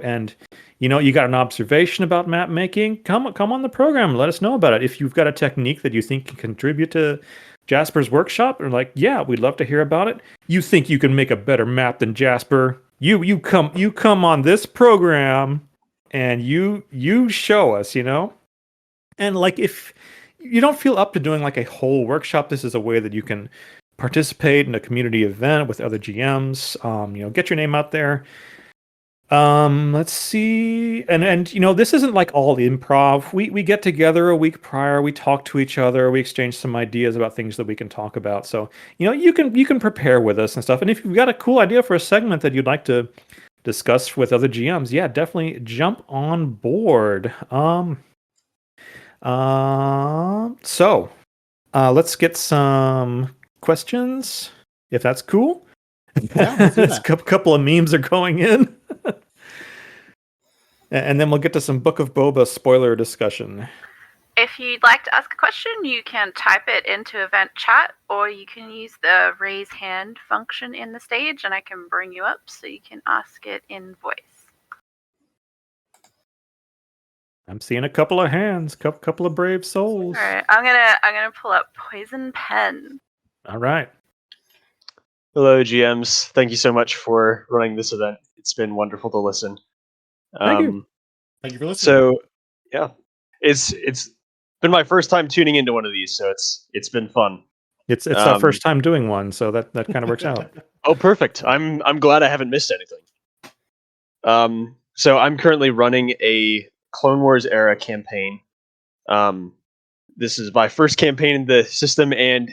Speaker 2: and you got an observation about map making, come on the program. Let us know about it. If you've got a technique that you think can contribute to Jasper's workshop, or like, yeah, we'd love to hear about it. You think you can make a better map than Jasper? You come on this program and you show us, And like, if you don't feel up to doing like a whole workshop, this is a way that you can participate in a community event with other GMs. Get your name out there. Let's see. And this isn't like all improv. We get together a week prior, we talk to each other, we exchange some ideas about things that we can talk about. So, you can prepare with us and stuff. And if you've got a cool idea for a segment that you'd like to discuss with other GMs, yeah, definitely jump on board. So let's get some questions, if that's cool.
Speaker 3: Yeah,
Speaker 2: A couple of memes are going in. And then we'll get to some Book of Boba spoiler discussion.
Speaker 7: if you'd like to ask a question, you can type it into event chat, or you can use the raise hand function in the stage, and I can bring you up so you can ask it in voice.
Speaker 2: I'm seeing a couple of hands, couple of brave souls.
Speaker 7: All right, I'm gonna pull up Poison Pen.
Speaker 2: All right.
Speaker 8: Hello, GMs. Thank you so much for running this event. It's been wonderful to listen.
Speaker 2: Thank you.
Speaker 3: Thank you for listening.
Speaker 8: So, yeah, it's been my first time tuning into one of these, so it's been fun.
Speaker 2: It's our first time doing one, so that kind of works out.
Speaker 8: Oh, perfect. I'm glad I haven't missed anything. So I'm currently running a Clone Wars era campaign. This is my first campaign in the system, and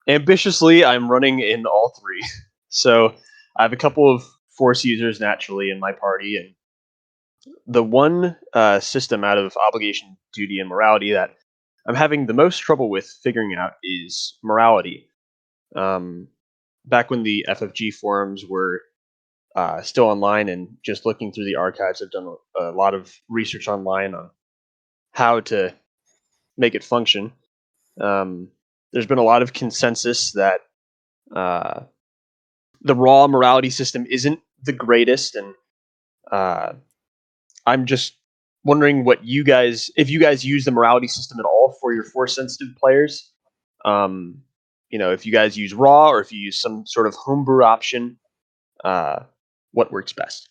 Speaker 8: ambitiously, I'm running in all three. So I have a couple of Force users naturally in my party, and the one system out of obligation, duty, and morality that I'm having the most trouble with figuring out is morality. Back when the FFG forums were still online and just looking through the archives, I've done a lot of research online on how to make it function. There's been a lot of consensus that the raw morality system isn't the greatest, and I'm just wondering if you guys use the morality system at all for your force sensitive players. If you guys use raw or if you use some sort of homebrew option, what works best?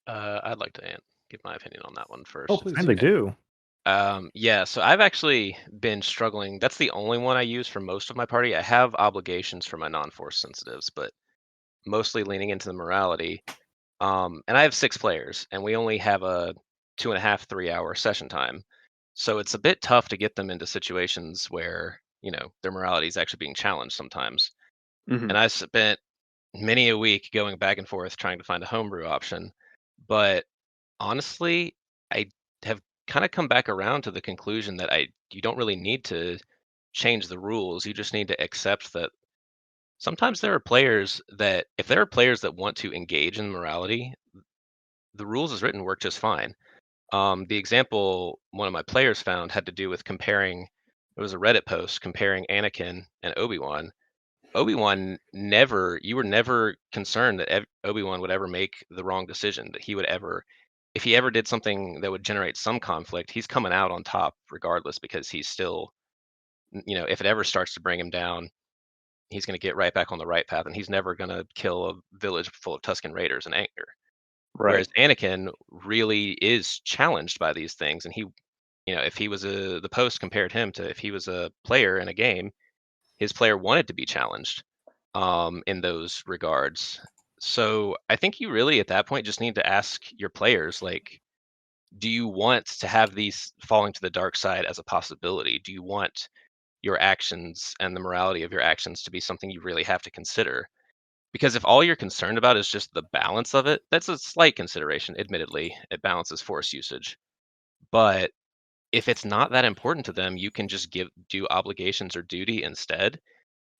Speaker 5: I'd like to give my opinion on that one first.
Speaker 3: Oh,
Speaker 5: if
Speaker 3: please.
Speaker 5: it's
Speaker 2: And they
Speaker 5: okay.
Speaker 2: do.
Speaker 5: Yeah, so I've actually been struggling. That's the only one I use for most of my party. I have obligations for my non-force sensitives, but mostly leaning into the morality. And I have 6 players, and we only have a 2.5, 3-hour session time. So it's a bit tough to get them into situations where, their morality is actually being challenged sometimes.
Speaker 8: Mm-hmm.
Speaker 5: And I spent many a week going back and forth trying to find a homebrew option. But honestly, I have kind of come back around to the conclusion that you don't really need to change the rules. You just need to accept that sometimes there are players that, if there are players that want to engage in morality, the rules as written work just fine. The example one of my players found had to do with comparing. It was a Reddit post comparing Anakin and Obi-Wan. You were never concerned that Obi-Wan would ever make the wrong decision, that he would ever, if he ever did something that would generate some conflict, he's coming out on top regardless, because he's still, if it ever starts to bring him down, he's going to get right back on the right path, and he's never going to kill a village full of Tusken Raiders in anger.
Speaker 8: Right.
Speaker 5: Whereas Anakin really is challenged by these things, and he, if he was the post compared him to if he was a player in a game, his player wanted to be challenged in those regards. So I think you really at that point just need to ask your players, like, do you want to have these falling to the dark side as a possibility? Do you want your actions and the morality of your actions to be something you really have to consider? Because if all you're concerned about is just the balance of it, that's a slight consideration. Admittedly, it balances force usage. But if it's not that important to them, you can just do obligations or duty instead,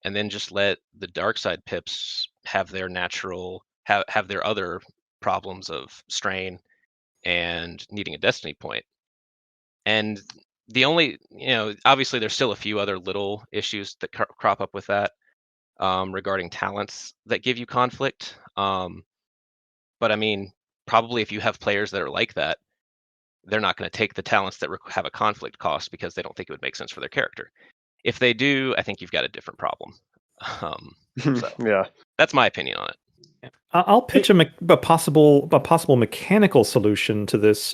Speaker 5: and then just let the dark side pips have their natural have their other problems of strain and needing a destiny point. And the only, obviously there's still a few other little issues that crop up with that regarding talents that give you conflict. But I mean, probably if you have players that are like that, they're not going to take the talents that have a conflict cost because they don't think it would make sense for their character. If they do, I think you've got a different problem. So
Speaker 8: Yeah.
Speaker 5: that's my opinion on it.
Speaker 2: I'll pitch a possible mechanical solution to this.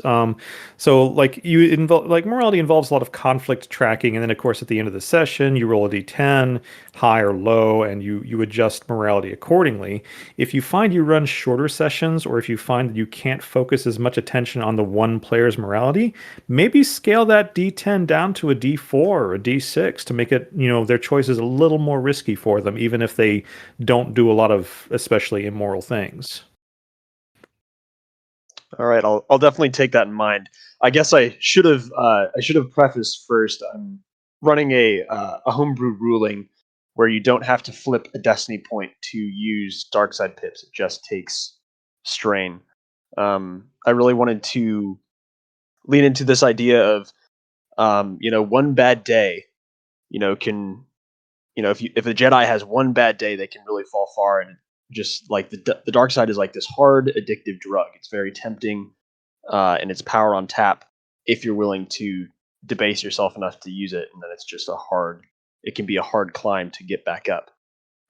Speaker 2: So, like morality involves a lot of conflict tracking, and then of course at the end of the session you roll a d10, high or low, and you adjust morality accordingly. If you find you run shorter sessions, or if you find that you can't focus as much attention on the one player's morality, maybe scale that d10 down to a d4 or a d6 to make it, their choices a little more risky for them, even if they don't do a lot of especially immoral things.
Speaker 8: All right, I'll definitely take that in mind. I guess I should have prefaced first. I'm running a homebrew ruling where you don't have to flip a destiny point to use dark side pips. It just takes strain. I really wanted to lean into this idea of One bad day, can, if a Jedi has one bad day, they can really fall far. And just like the dark side is like this hard, addictive drug. It's very tempting, and it's power on tap if you're willing to debase yourself enough to use it. And then it's just it can be a hard climb to get back up.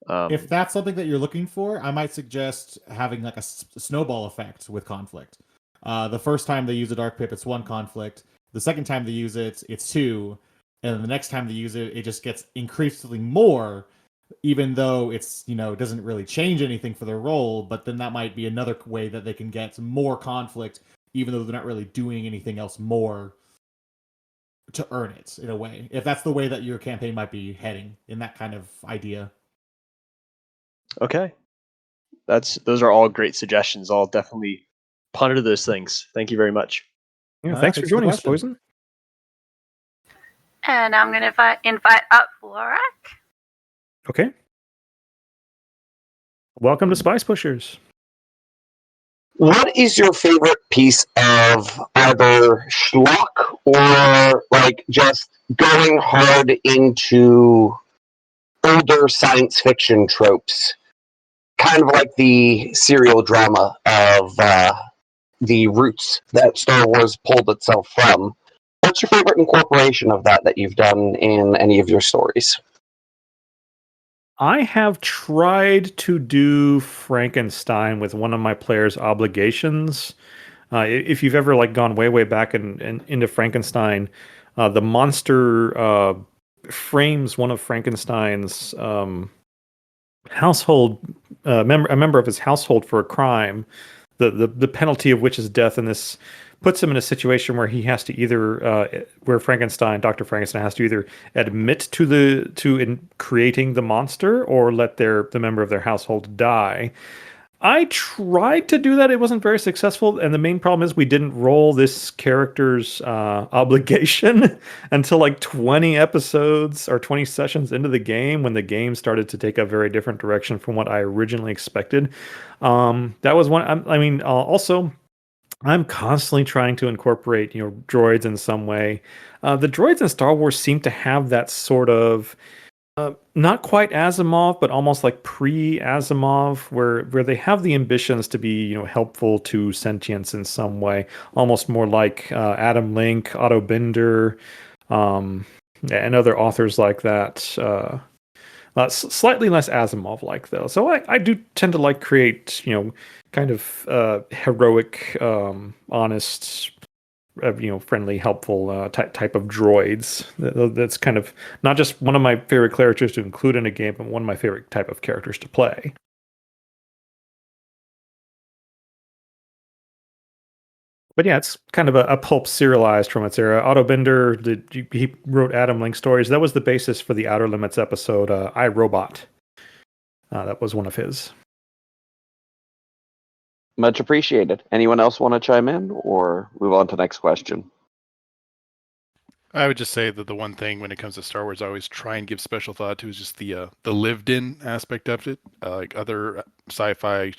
Speaker 3: If that's something that you're looking for, I might suggest having like a snowball effect with conflict. The first time they use a dark pip, it's 1 conflict. The second time they use it, it's 2. And then the next time they use it, it just gets increasingly more, even though it's, it doesn't really change anything for their role. But then that might be another way that they can get more conflict, even though they're not really doing anything else more to earn it, in a way. If that's the way that your campaign might be heading, in that kind of idea.
Speaker 8: Okay. Those are all great suggestions. I'll definitely ponder those things. Thank you very much.
Speaker 2: Yeah, thanks for joining us, Poison.
Speaker 7: And I'm going to invite up Lorak.
Speaker 2: Okay. Welcome to Spice Pushers.
Speaker 9: What is your favorite piece of either schlock or like just going hard into older science fiction tropes? Kind of like the serial drama of the roots that Star Wars pulled itself from. What's your favorite incorporation of that you've done in any of your stories?
Speaker 2: I have tried to do Frankenstein with one of my players' obligations. If you've ever gone way back into Frankenstein, the monster frames one of Frankenstein's household a member of his household for a crime, the penalty of which is death, and this puts him in a situation where he has to either Dr. Frankenstein has to either admit to creating the monster or let the member of their household die. I tried to do that. It wasn't very successful, and the main problem is we didn't roll this character's obligation until 20 episodes or 20 sessions into the game, when the game started to take a very different direction from what I originally expected. That was one. Also, I'm constantly trying to incorporate, droids in some way. The droids in Star Wars seem to have that sort of not quite Asimov, but almost like pre-Asimov, where they have the ambitions to be, helpful to sentience in some way, almost more like Adam Link, Otto Binder, and other authors like that. Slightly less Asimov-like, though. So I do tend to create, kind of heroic, honest, friendly, helpful type of droids. That's kind of not just one of my favorite characters to include in a game, but one of my favorite type of characters to play. But yeah, it's kind of a pulp serialized from its era. Otto Binder, he wrote Adam Link stories. That was the basis for the Outer Limits episode, I, Robot. That was one of his.
Speaker 9: Much appreciated. Anyone else want to chime in or move on to the next question?
Speaker 6: I would just say that the one thing when it comes to Star Wars I always try and give special thought to is just the lived-in aspect of it. Other sci-fi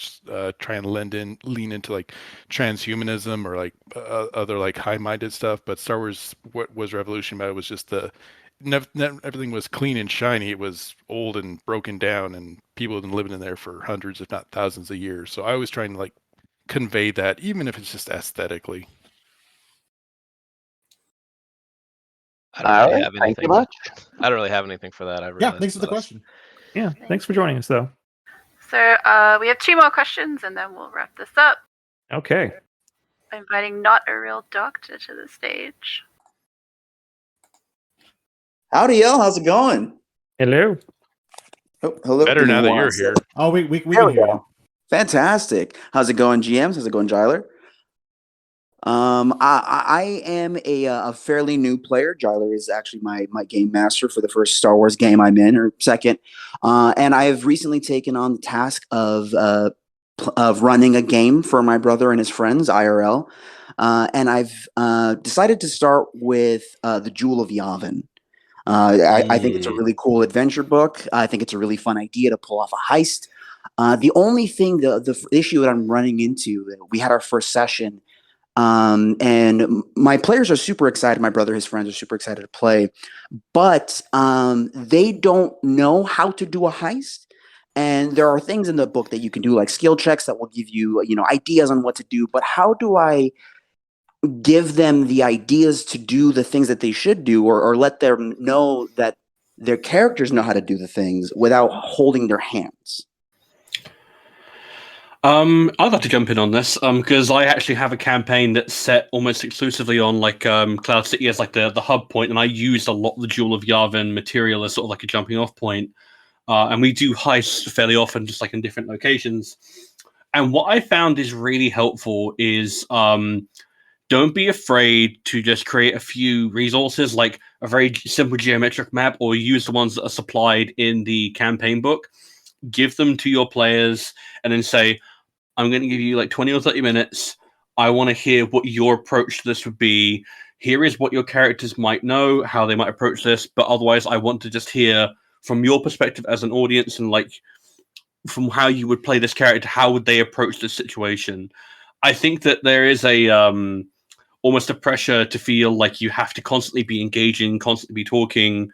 Speaker 6: try and lean into transhumanism or other high-minded stuff, but Star Wars, what was revolution about it was just everything was clean and shiny. It was old and broken down, and people have been living in there for hundreds, if not thousands, of years. So I was trying to convey that, even if it's just aesthetically.
Speaker 5: I don't really have
Speaker 9: Thank you
Speaker 5: anything.
Speaker 9: much.
Speaker 5: I don't really have anything for that.
Speaker 3: Thanks for the question.
Speaker 2: Yeah, thanks for joining us, though.
Speaker 7: So we have 2 more questions, and then we'll wrap this up.
Speaker 2: Okay.
Speaker 7: Inviting Not a Real Doctor to the stage.
Speaker 10: Howdy, y'all. How's it going?
Speaker 2: Hello.
Speaker 10: Oh, hello.
Speaker 6: Better now that you're here.
Speaker 3: Oh, we can
Speaker 10: There we
Speaker 3: hear
Speaker 10: go.
Speaker 3: you.
Speaker 10: Fantastic. How's it going, GMs? How's it going, Jyler? I am a fairly new player. Jyler is actually my game master for the first Star Wars game I'm in, or second. And I have recently taken on the task of running a game for my brother and his friends, IRL. And I've decided to start with the Jewel of Yavin. I think it's a really cool adventure book. I think it's a really fun idea to pull off a heist. The only thing, the issue that I'm running into, we had our first session, And my players are super excited. My brother, his friends are super excited to play, but they don't know how to do a heist. And there are things in the book that you can do, like skill checks that will give you, ideas on what to do. But how do I give them the ideas to do the things that they should do, or let them know that their characters know how to do the things without holding their hands?
Speaker 4: I'd like to jump in on this because I actually have a campaign that's set almost exclusively on like Cloud City as like the hub point, and I used a lot of the Jewel of Yavin material as sort of like a jumping off point. And we do heists fairly often, just like in different locations. And what I found is really helpful is don't be afraid to just create a few resources, like a very simple geometric map, or use the ones that are supplied in the campaign book. Give them to your players and then say, I'm going to give you like 20 or 30 minutes. I want to hear what your approach to this would be. Here is what your characters might know, how they might approach this. But otherwise, I want to just hear from your perspective as an audience and like from how you would play this character, how would they approach this situation? I think that there is a almost a pressure to feel like you have to constantly be engaging, constantly be talking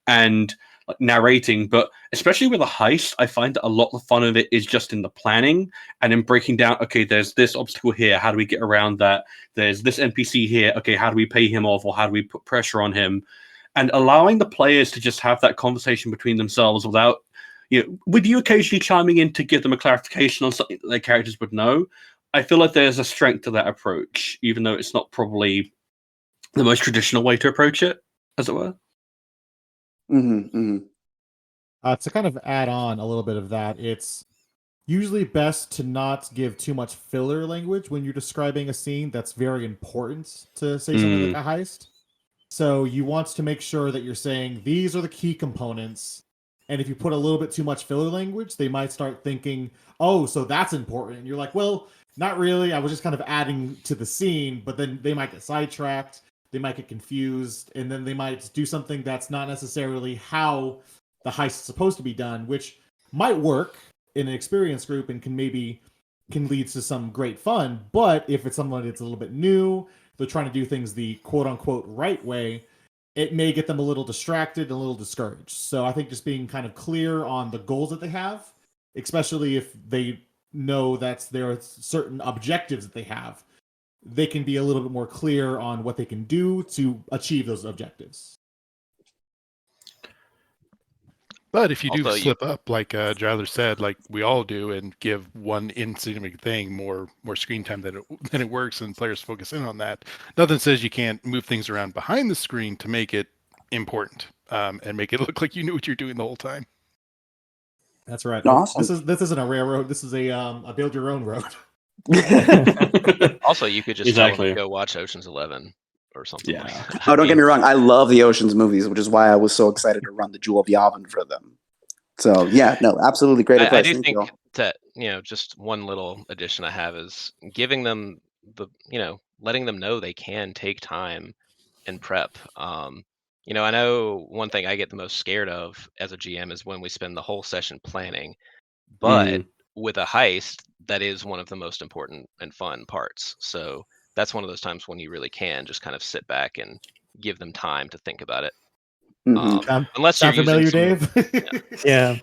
Speaker 4: and like narrating. But especially with a heist, I find that a lot of the fun of it is just in the planning and in breaking down, okay, there's this obstacle here. How do we get around that? There's this NPC here. Okay, how do we pay him off, or how do we put pressure on him? And allowing the players to just have that conversation between themselves without, with you occasionally chiming in to give them a clarification on something that their characters would know. I feel like there's a strength to that approach, even though it's not probably the most traditional way to approach it, as it were.
Speaker 10: To
Speaker 3: kind of add on a little bit of that, it's usually best to not give too much filler language when you're describing a scene that's very important to say something like a heist. So you want to make sure that you're saying, these are the key components. And if you put a little bit too much filler language, they might start thinking, oh, so that's important. And you're like, well, not really. I was just kind of adding to the scene, but then they might get sidetracked. They might get confused, and then they might do something that's not necessarily how the heist is supposed to be done, which might work in an experienced group and can lead to some great fun. But if it's someone that's a little bit new, they're trying to do things the quote unquote right way, it may get them a little distracted and a little discouraged. So I think just being kind of clear on the goals that they have, especially if they know that there are certain objectives that they have, they can be a little bit more clear on what they can do to achieve those objectives.
Speaker 6: But if you do slip up, like Jyler said, like we all do, and give one insignificant thing more screen time than it works, and players focus in on that, nothing says you can't move things around behind the screen to make it important and make it look like you knew what you're doing the whole time.
Speaker 3: That's right.
Speaker 10: Awesome.
Speaker 3: This isn't a railroad. This is a build your own road.
Speaker 5: Also, you could just tell them to go watch Ocean's 11 or something.
Speaker 4: Yeah.
Speaker 5: Like that.
Speaker 10: Oh, don't get me wrong. I love the Ocean's movies, which is why I was so excited to run the Jewel of Yavin for them. So yeah, no, absolutely great advice.
Speaker 5: I do think that, just one little addition I have is giving them letting them know they can take time and prep. I know one thing I get the most scared of as a GM is when we spend the whole session planning, but with a heist, that is one of the most important and fun parts. So that's one of those times when you really can just kind of sit back and give them time to think about it. Unless you're
Speaker 3: familiar,
Speaker 5: using
Speaker 3: Dave.
Speaker 2: Yeah.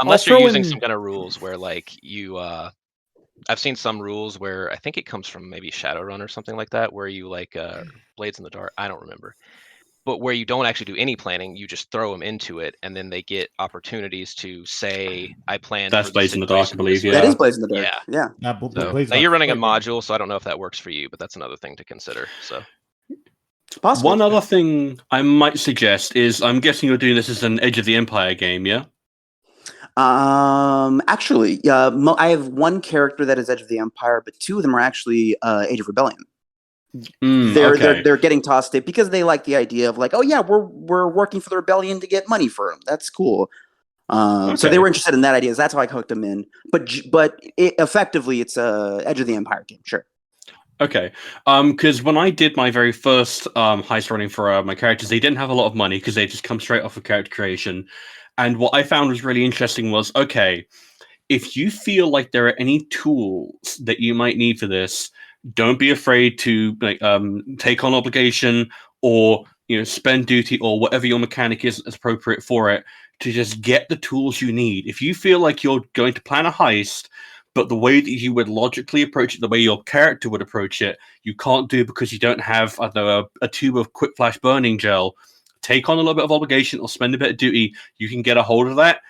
Speaker 5: Unless you're using some kind of rules where like you I've seen some rules where I think it comes from maybe Shadowrun or something like that, where you like Blades in the Dark, I don't remember, but where you don't actually do any planning, you just throw them into it, and then they get opportunities to say, I planned.
Speaker 4: That's Blades in the Dark, I believe. Yeah,
Speaker 10: that is Blades in the Dark.
Speaker 5: Yeah.
Speaker 10: Yeah.
Speaker 5: Now you're running a module, so I don't know if that works for you, but that's another thing to consider. So
Speaker 10: possible.
Speaker 4: One other thing I might suggest is, I'm guessing you're doing this as an Edge of the Empire game, yeah?
Speaker 10: Actually, I have one character that is Edge of the Empire, but two of them are actually Age of Rebellion. They're getting tossed in because they like the idea of like, oh yeah, we're working for the rebellion to get money for them. That's cool. So they were interested in that idea. That's how I hooked them in. But effectively, it's a Edge of the Empire game. Sure.
Speaker 4: Okay. Because when I did my very first heist running for my characters, they didn't have a lot of money because they just come straight off of character creation. And what I found was really interesting was, okay, if you feel like there are any tools that you might need for this, don't be afraid to take on obligation or spend duty or whatever your mechanic is that's appropriate for it to just get the tools you need. If you feel like you're going to plan a heist, but the way that you would logically approach it, the way your character would approach it, you can't do because you don't have, I don't know, a tube of quick flash burning gel, take on a little bit of obligation or spend a bit of duty, you can get a hold of that.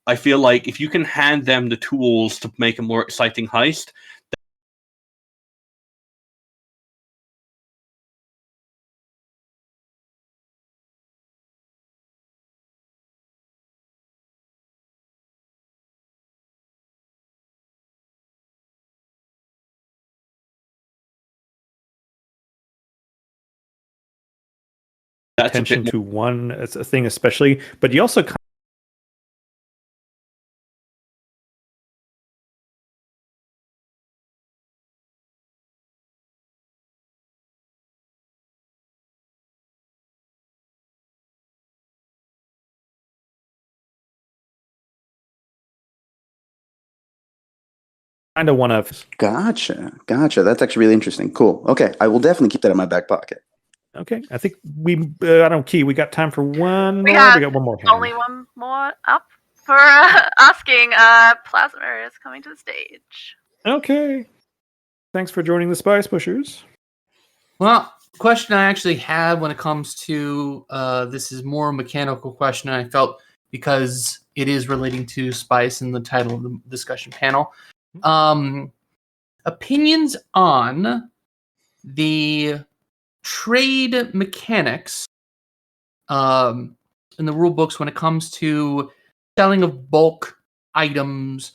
Speaker 4: I feel like if you can hand them the tools to make a more exciting heist, that's
Speaker 2: attention
Speaker 4: a bit
Speaker 2: to one as a thing, especially, but you also kind of want to.
Speaker 10: Gotcha. That's actually really interesting. Cool. Okay, I will definitely keep that in my back pocket.
Speaker 2: Okay, I think we. I don't key. We got time for one more. We got one more.
Speaker 7: Only one more up for asking. Plasma is coming to the stage.
Speaker 2: Okay. Thanks for joining the Spice Pushers.
Speaker 11: Well, the question I actually had when it comes to this is more a mechanical question, and I felt because it is relating to Spice in the title of the discussion panel. Opinions on the trade mechanics in the rule books when it comes to selling of bulk items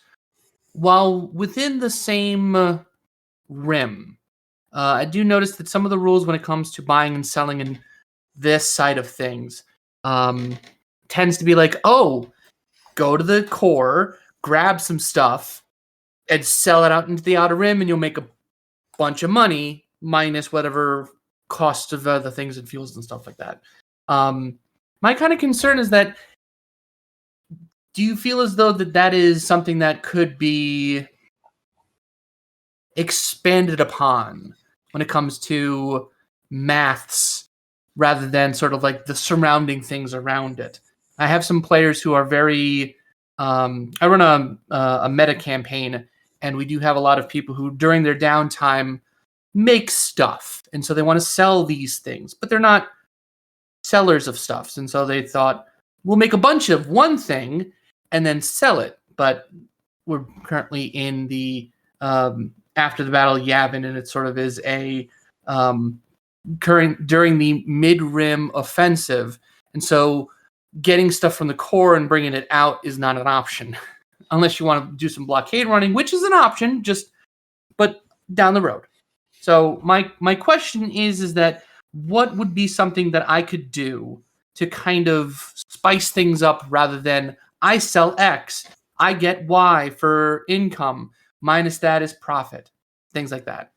Speaker 11: while within the same rim. I do notice that some of the rules when it comes to buying and selling in this side of things tends to be like, oh, go to the core, grab some stuff, and sell it out into the outer rim, and you'll make a bunch of money minus whatever cost of other things and fuels and stuff like that. My kind of concern is that, do you feel as though that is something that could be expanded upon when it comes to maths rather than sort of like the surrounding things around it? I have some players who are very... I run a meta campaign, and we do have a lot of people who, during their downtime, make stuff. And so they want to sell these things, but they're not sellers of stuffs. And so they thought, we'll make a bunch of one thing and then sell it. But we're currently in the after the Battle of Yavin, and it sort of is a during the mid-rim offensive. And so getting stuff from the core and bringing it out is not an option. Unless you want to do some blockade running, which is an option, but down the road. So my question is that what would be something that I could do to kind of spice things up rather than I sell X, I get Y for income, minus that is profit, things like that.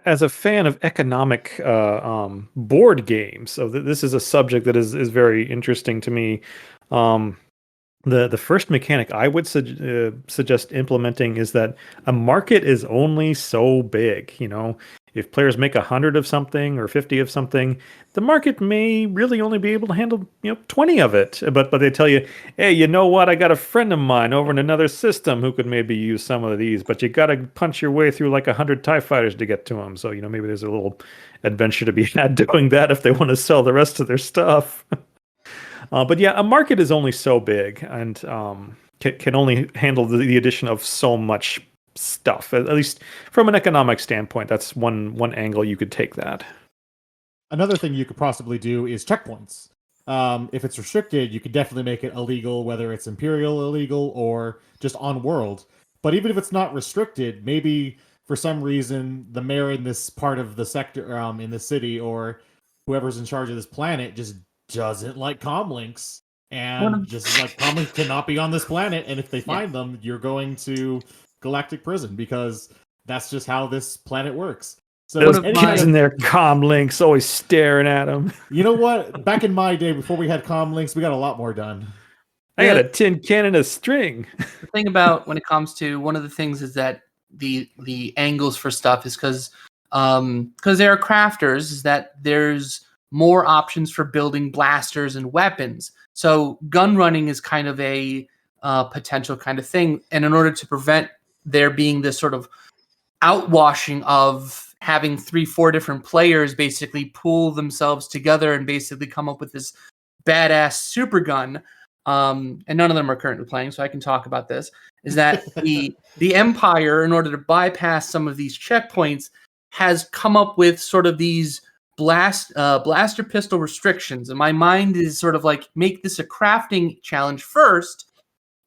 Speaker 2: As a fan of economic board games, so this is a subject that is very interesting to me. The first mechanic I would suggest implementing is that a market is only so big. If players make 100 of something or 50 of something, the market may really only be able to handle 20 of it. But they tell you, hey, you know what? I got a friend of mine over in another system who could maybe use some of these, but you got to punch your way through like 100 TIE fighters to get to them. So maybe there's a little adventure to be had doing that if they want to sell the rest of their stuff. But yeah, a market is only so big and can only handle the addition of so much stuff. At least from an economic standpoint, that's one angle you could take that.
Speaker 3: Another thing you could possibly do is checkpoints. If it's restricted, you could definitely make it illegal, whether it's Imperial illegal or just on world. But even if it's not restricted, maybe for some reason the mayor in this part of the sector, in the city, or whoever's in charge of this planet just doesn't like comlinks, and just like comlinks cannot be on this planet, and if they find them, you're going to galactic prison, because that's just how this planet works. So
Speaker 2: those kids in their comlinks always staring at them.
Speaker 3: You know what? Back in my day, before we had comlinks, we got a lot more done.
Speaker 2: I got a tin can and a string.
Speaker 11: The thing about when it comes to one of the things is that the angles for stuff is because they are crafters, is that there's more options for building blasters and weapons. So gun running is kind of a potential kind of thing. And in order to prevent there being this sort of outwashing of having 3-4 different players basically pool themselves together and basically come up with this badass super gun, and none of them are currently playing, so I can talk about this, is that the Empire, in order to bypass some of these checkpoints, has come up with sort of these blaster pistol restrictions. And my mind is sort of like, make this a crafting challenge first,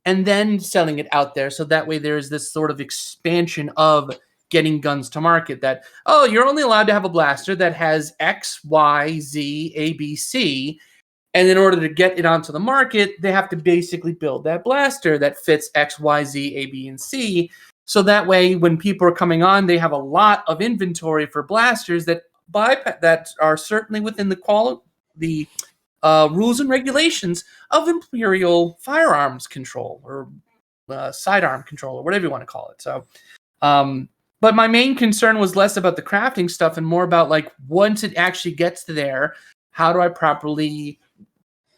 Speaker 11: and then selling it out there. So that way there's this sort of expansion of getting guns to market that, oh, you're only allowed to have a blaster that has X, Y, Z, A, B, C. And in order to get it onto the market, they have to basically build that blaster that fits X, Y, Z, A, B, and C. So that way, when people are coming on, they have a lot of inventory for blasters that are certainly within the rules and regulations of Imperial firearms control or sidearm control or whatever you want to call it. So, but my main concern was less about the crafting stuff and more about, like, once it actually gets to there, how do I properly,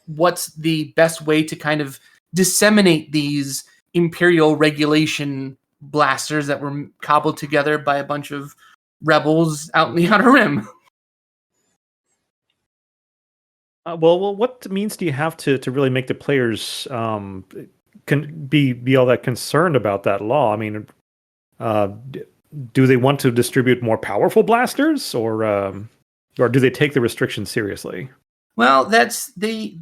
Speaker 11: what's the best way to kind of disseminate these Imperial regulation blasters that were cobbled together by a bunch of rebels out in the Outer Rim?
Speaker 2: Well, what means do you have to really make the players be all that concerned about that law? I mean, do they want to distribute more powerful blasters, or do they take the restrictions seriously?
Speaker 11: Well, that's the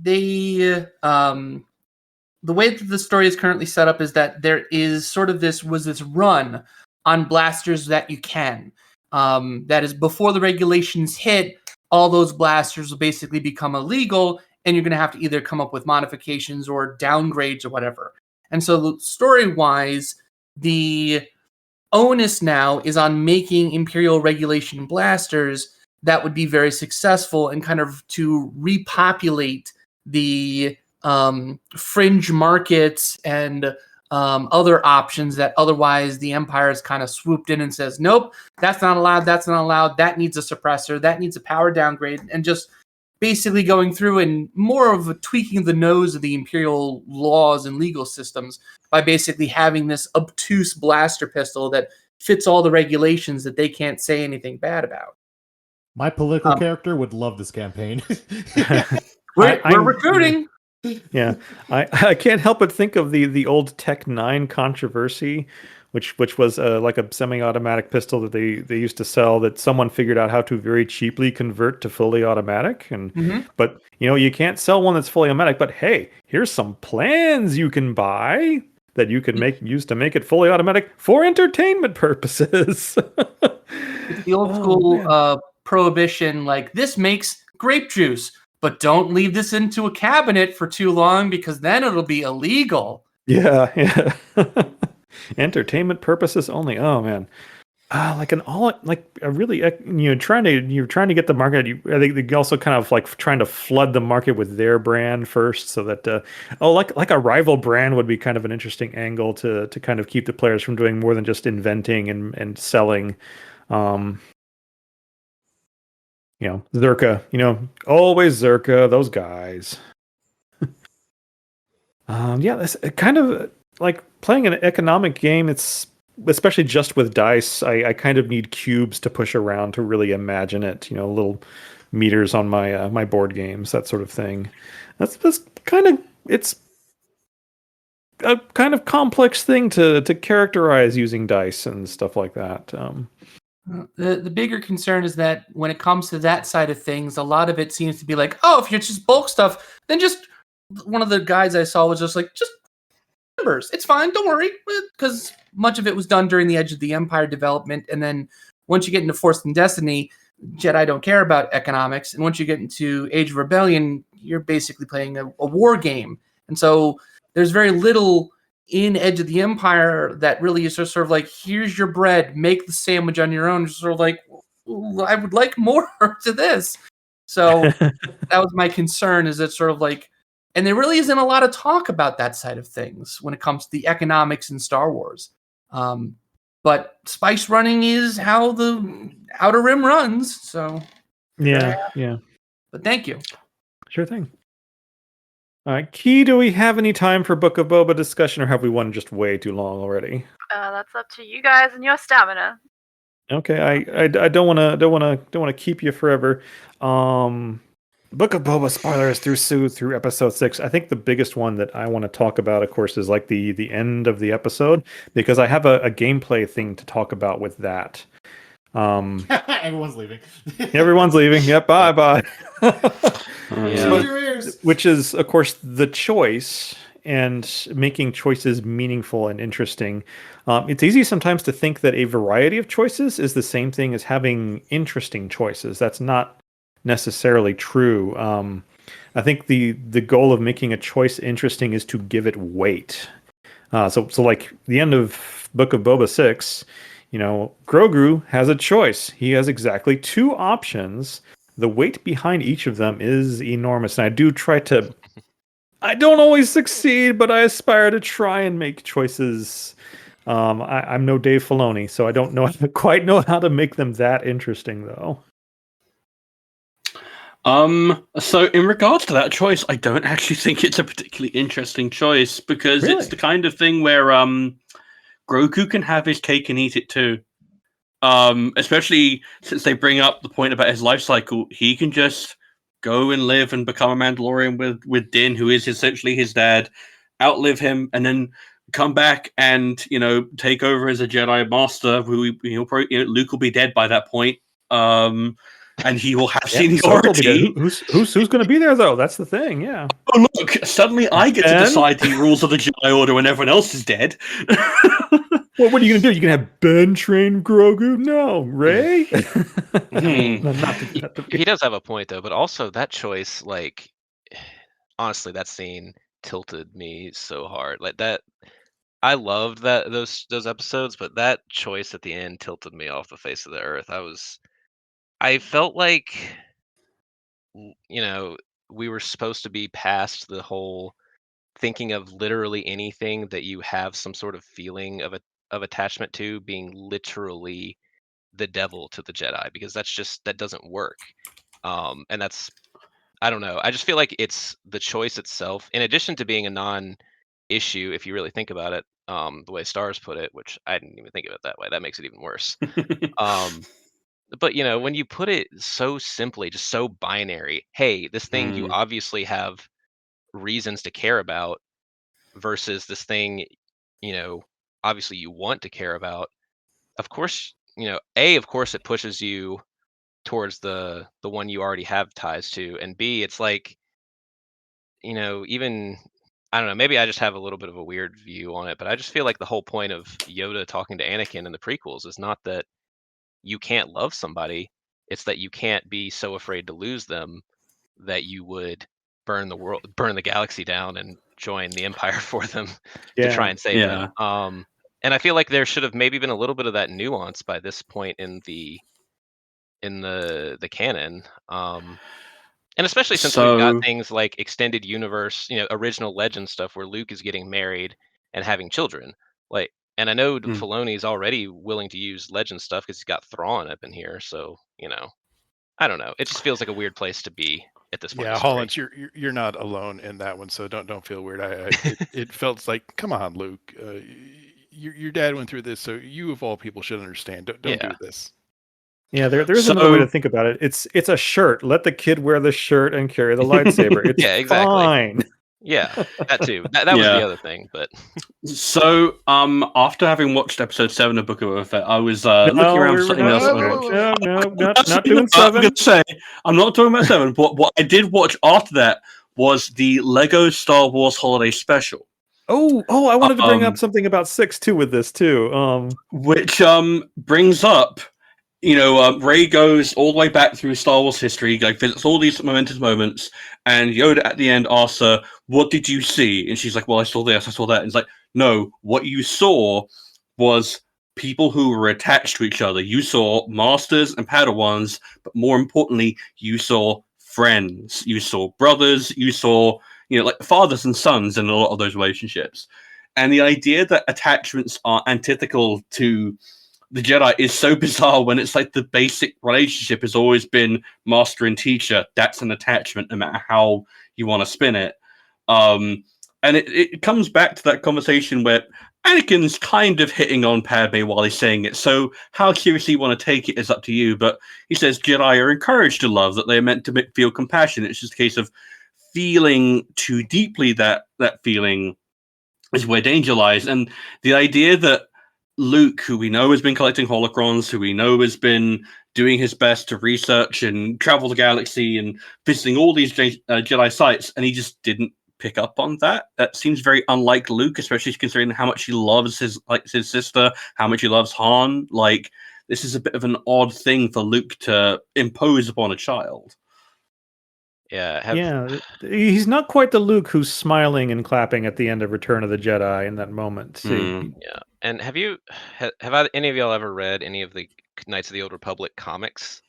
Speaker 11: way that the story is currently set up is that there is sort of this run on blasters that you can. That is, before the regulations hit, all those blasters will basically become illegal, and you're going to have to either come up with modifications or downgrades or whatever. And so story-wise, the onus now is on making Imperial regulation blasters that would be very successful and kind of to repopulate the fringe markets and other options that otherwise the Empire has kind of swooped in and says, nope, that's not allowed, that needs a suppressor, that needs a power downgrade, and just basically going through and more of a tweaking the nose of the Imperial laws and legal systems by basically having this obtuse blaster pistol that fits all the regulations that they can't say anything bad about.
Speaker 3: My political character would love this campaign.
Speaker 11: We're recruiting.
Speaker 2: Yeah, I can't help but think of the old Tech 9 controversy, which was like a semi-automatic pistol that they used to sell that someone figured out how to very cheaply convert to fully automatic. And but you can't sell one that's fully automatic. But hey, here's some plans you can buy that you can use to make it fully automatic for entertainment purposes.
Speaker 11: It's the old school prohibition, like, this makes grape juice, but don't leave this into a cabinet for too long because then it'll be illegal.
Speaker 2: Yeah. Entertainment purposes only. Oh man, you're trying to get the market. I think they also kind of like trying to flood the market with their brand first, so that like a rival brand would be kind of an interesting angle to kind of keep the players from doing more than just inventing and selling. Zerka, always Zerka, those guys. That's kind of like playing an economic game. It's especially just with dice. I kind of need cubes to push around to really imagine it. Little meters on my my board games, that sort of thing. That's kind of, it's a kind of complex thing to characterize using dice and stuff like that.
Speaker 11: The bigger concern is that when it comes to that side of things, a lot of it seems to be like, oh, if you're just bulk stuff, then just, one of the guys I saw was just like, just numbers. It's fine, don't worry. Because much of it was done during the Edge of the Empire development. And then once you get into Force and Destiny, Jedi don't care about economics. And once you get into Age of Rebellion, you're basically playing a war game. And so there's very little in Edge of the Empire that really is sort of like, here's your bread, make the sandwich on your own. Just sort of like, I would like more to this. So that was my concern, is that sort of like, and there really isn't a lot of talk about that side of things when it comes to the economics in Star Wars. but spice running is how the Outer Rim runs. So,
Speaker 2: Yeah.
Speaker 11: but thank you.
Speaker 2: Sure thing. All right, Key, do we have any time for Book of Boba discussion, or have we won just way too long already?
Speaker 7: That's up to you guys and your stamina.
Speaker 2: Okay, I don't wanna keep you forever. Book of Boba spoilers through episode 6. I think the biggest one that I want to talk about, of course, is like the end of the episode, because I have a gameplay thing to talk about with that.
Speaker 3: Everyone's leaving.
Speaker 2: Everyone's leaving. Yep, bye.
Speaker 3: Close your ears.
Speaker 2: Which is, of course, the choice and making choices meaningful and interesting. It's easy sometimes to think that a variety of choices is the same thing as having interesting choices. That's not necessarily true. I think the goal of making a choice interesting is to give it weight. So like the end of Book of Boba 6, Grogu has a choice. He has exactly 2 options. The weight behind each of them is enormous. And I don't always succeed, but I aspire to try and make choices. I'm no Dave Filoni, so I don't quite know how to make them that interesting, though.
Speaker 4: So in regards to that choice, I don't actually think it's a particularly interesting choice, because it's the kind of thing where Grogu can have his cake and eat it too. Especially since they bring up the point about his life cycle, he can just go and live and become a Mandalorian with Din, who is essentially his dad, outlive him, and then come back and take over as a Jedi Master. Who Luke will be dead by that point. And he will have seniority.
Speaker 2: Who's going to be there, though? That's the thing, yeah.
Speaker 4: Oh, look, suddenly I get to decide the rules of the Jedi Order when everyone else is dead.
Speaker 2: Well, what are you going to do? You can have Ben train Grogu? No, Rey?
Speaker 5: He does have a point, though, but also that choice, like, honestly, that scene tilted me so hard. Like, that, I loved those episodes, but that choice at the end tilted me off the face of the earth. I felt like, we were supposed to be past the whole thinking of literally anything that you have some sort of feeling of attachment to being literally the devil to the Jedi, because that doesn't work. And that's, I don't know. I just feel like it's the choice itself, in addition to being a non-issue, if you really think about it, the way Stars put it, which I didn't even think of it that way. That makes it even worse. But when you put it so simply, just so binary, hey, this thing you obviously have reasons to care about, versus this thing, obviously you want to care about. Of course, of course it pushes you towards the one you already have ties to, and B, it's like, even, I don't know, maybe I just have a little bit of a weird view on it, but I just feel like the whole point of Yoda talking to Anakin in the prequels is not that you can't love somebody, it's that you can't be so afraid to lose them that you would burn the galaxy down and join the Empire for them to try and save them. And I feel like there should have maybe been a little bit of that nuance by this point in the canon. And especially since we've got things like extended universe, original legend stuff where Luke is getting married and having children. Like, and I know Filoni's already willing to use legend stuff because he's got Thrawn up in here. So, I don't know. It just feels like a weird place to be at this point.
Speaker 6: Yeah, Hollence, you're not alone in that one, so don't feel weird. It felt like, come on, Luke, your dad went through this, so you of all people should understand. Don't do this.
Speaker 2: Yeah, there's another way to think about it. It's a shirt. Let the kid wear the shirt and carry the lightsaber. It's fine.
Speaker 5: Yeah, that too. That was the other thing. But
Speaker 4: so, after having watched episode 7 of Book of Boba Fett, I was looking around for something else.
Speaker 2: Not doing 7.
Speaker 4: I'm going to say I'm not talking about 7. But what I did watch after that was the Lego Star Wars Holiday Special.
Speaker 2: Oh! I wanted to bring up something about 6 too with this too.
Speaker 4: Which brings up, Rey goes all the way back through Star Wars history, like visits all these momentous moments, and Yoda at the end asks her, "What did you see?" And she's like, "Well, I saw this, I saw that." And it's like, no, what you saw was people who were attached to each other. You saw masters and Padawans, but more importantly, you saw friends. You saw brothers. You saw, like fathers and sons in a lot of those relationships. And the idea that attachments are antithetical to the Jedi is so bizarre when it's like the basic relationship has always been master and teacher. That's an attachment, no matter how you want to spin it. And it comes back to that conversation where Anakin's kind of hitting on Padme while he's saying it. So how seriously you want to take it is up to you. But he says Jedi are encouraged to love, that they're meant to feel compassion. It's just a case of feeling too deeply that feeling is where danger lies. And the idea that Luke, who we know has been collecting holocrons, who we know has been doing his best to research and travel the galaxy and visiting all these Jedi sites, and he just didn't pick up on that. That seems very unlike Luke, especially considering how much he loves his sister, how much he loves Han. Like, this is a bit of an odd thing for Luke to impose upon a child.
Speaker 5: Yeah.
Speaker 2: He's not quite the Luke who's smiling and clapping at the end of Return of the Jedi in that moment. See,
Speaker 5: Yeah. And have any of y'all ever read any of the Knights of the Old Republic comics?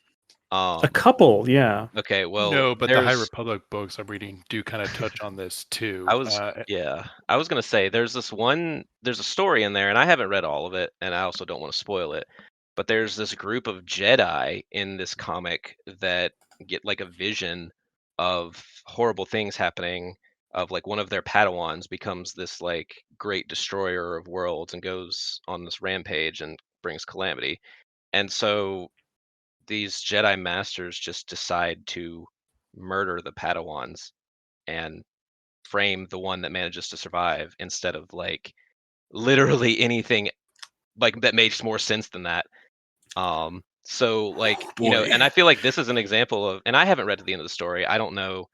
Speaker 2: A couple, yeah.
Speaker 5: Okay, well,
Speaker 6: no, but the High Republic books I'm reading do kind of touch on this too.
Speaker 5: I was gonna say there's a story in there, and I haven't read all of it, and I also don't want to spoil it. But there's this group of Jedi in this comic that get like a vision of horrible things happening, of like one of their Padawans becomes this like great destroyer of worlds and goes on this rampage and brings calamity. And so these Jedi masters just decide to murder the Padawans and frame the one that manages to survive, instead of like literally anything like that makes more sense than that. So like, you know, and I feel like this is an example of, and I haven't read to the end of the story, I don't know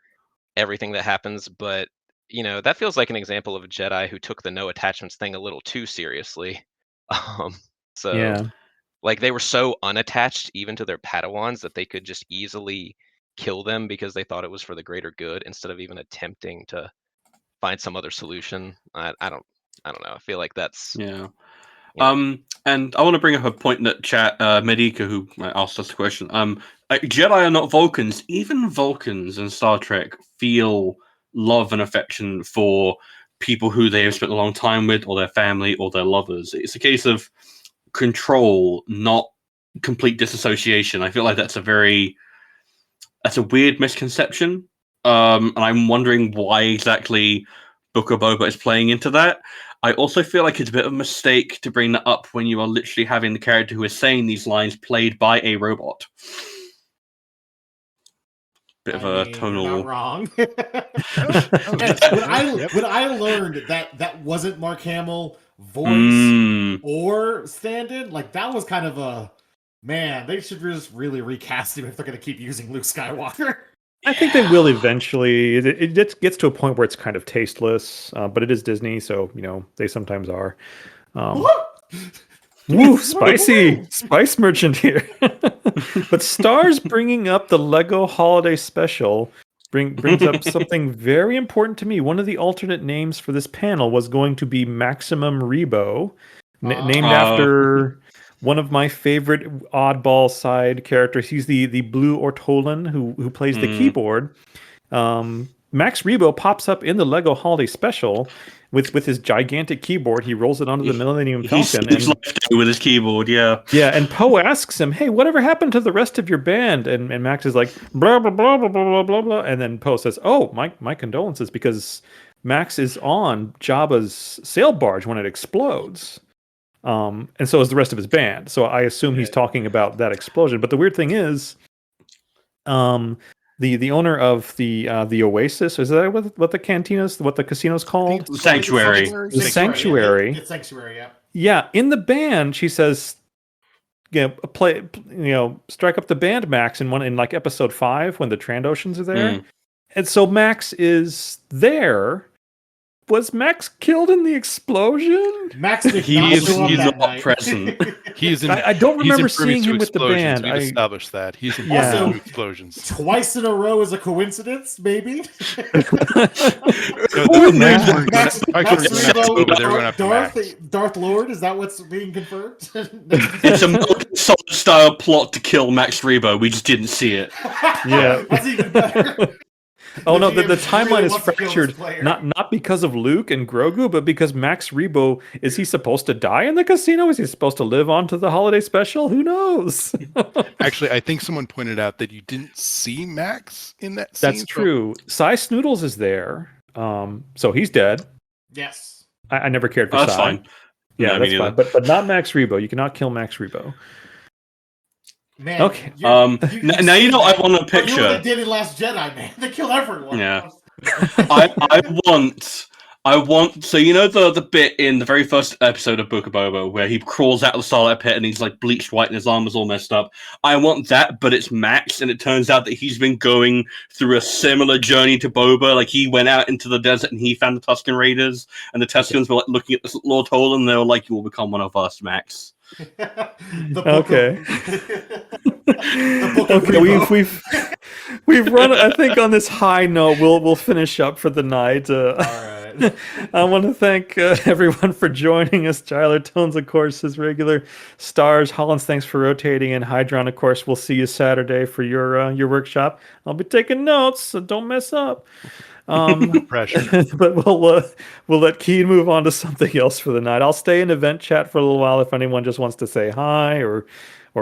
Speaker 5: everything that happens, but you know, that feels like an example of a Jedi who took the no attachments thing a little too seriously. So
Speaker 2: Yeah.
Speaker 5: like they were so unattached even to their Padawans that they could just easily kill them because they thought it was for the greater good, instead of even attempting to find some other solution. I don't know. I feel like that's
Speaker 4: and I want to bring up a point that chat Medika, who asked us the question. Jedi are not Vulcans. Even Vulcans in Star Trek feel love and affection for people who they have spent a long time with, or their family, or their lovers. It's a case of control, not complete disassociation. I feel like that's a weird misconception. And I'm wondering why exactly Book of Boba is playing into that. I also feel like it's a bit of a mistake to bring that up when you are literally having the character who is saying these lines played by a robot. Bit of a tonal.
Speaker 3: You're not wrong. when I learned that wasn't Mark Hamill voice or stand-in, like that was kind of a man. They should just really recast him if they're going to keep using Luke Skywalker.
Speaker 2: I think they will eventually. It gets to a point where it's kind of tasteless, but it is Disney, so you know they sometimes are. Woo, spicy spice merchant here. But Stars bringing up the Lego Holiday Special brings up something very important to me. One of the alternate names for this panel was going to be Maximum Rebo, named after one of my favorite oddball side characters. He's the blue Ortolan who plays the keyboard. Max Rebo pops up in the Lego Holiday Special with his gigantic keyboard. He rolls it onto the Millennium Falcon.
Speaker 4: He's with his keyboard, yeah.
Speaker 2: Yeah, and Poe asks him, "Hey, whatever happened to the rest of your band?" And Max is like, "Blah blah blah blah blah blah blah." And then Poe says, "Oh, my condolences," because Max is on Jabba's sail barge when it explodes. And so is the rest of his band. So I assume he's talking about that explosion. But the weird thing is, the owner of the Oasis, is that what the casino's called?
Speaker 4: Sanctuary.
Speaker 2: The Sanctuary.
Speaker 3: It's Sanctuary, yeah.
Speaker 2: Yeah, in the band, she says, strike up the band, Max, in like episode 5 when the Trandoshans are there. And so Max is there. Was Max killed in the explosion?
Speaker 3: Max did he's
Speaker 4: not present.
Speaker 2: I don't remember seeing him with the band.
Speaker 6: We've established that. He's in explosions.
Speaker 3: Twice in a row is a coincidence, maybe? Darth Lord, is that what's being confirmed?
Speaker 4: It's a solid style plot to kill Max Rebo. We just didn't see it.
Speaker 2: Yeah.
Speaker 3: That's even better.
Speaker 2: Oh no, the
Speaker 3: GM
Speaker 2: timeline
Speaker 3: really
Speaker 2: is
Speaker 3: wants to kill this
Speaker 2: fractured
Speaker 3: player.
Speaker 2: not because of Luke and Grogu, but because Max Rebo. Is he supposed to die in the casino? Is he supposed to live on to the holiday special? Who knows?
Speaker 6: Actually, I think someone pointed out that you didn't see Max in that scene.
Speaker 2: That's true. Cy Snoodles is there, so he's dead.
Speaker 3: Yes.
Speaker 2: I never cared for
Speaker 4: That's
Speaker 2: Cy.
Speaker 4: fine.
Speaker 2: Yeah,
Speaker 4: No, me
Speaker 2: that's fine.
Speaker 4: neither.
Speaker 2: But not Max Rebo. You cannot kill Max Rebo.
Speaker 3: Man,
Speaker 2: Okay.
Speaker 4: Now you know I want a
Speaker 3: But you know
Speaker 4: picture.
Speaker 3: what they did in Last Jedi, man? They killed everyone.
Speaker 4: Yeah. I want. So you know the bit in the very first episode of Book of Boba where he crawls out of the Starlight Pit and he's like bleached white and his armor's all messed up. I want that, but it's Max, and it turns out that he's been going through a similar journey to Boba. Like he went out into the desert and he found the Tusken Raiders, and the Tuskens were like looking at the Lord Toll, and they were like, "You will become one of us, Max."
Speaker 2: Okay.
Speaker 3: Okay,
Speaker 2: we've run. I think on this high note, we'll finish up for the night.
Speaker 3: All right.
Speaker 2: I want to thank everyone for joining us. JylerTones, of course, his regular stars. Hollence, thanks for rotating, and Hidron, of course, we'll see you Saturday for your workshop. I'll be taking notes, so don't mess up.
Speaker 6: Pressure.
Speaker 2: But we'll let Keen move on to something else for the night. I'll stay in event chat for a little while if anyone just wants to say hi or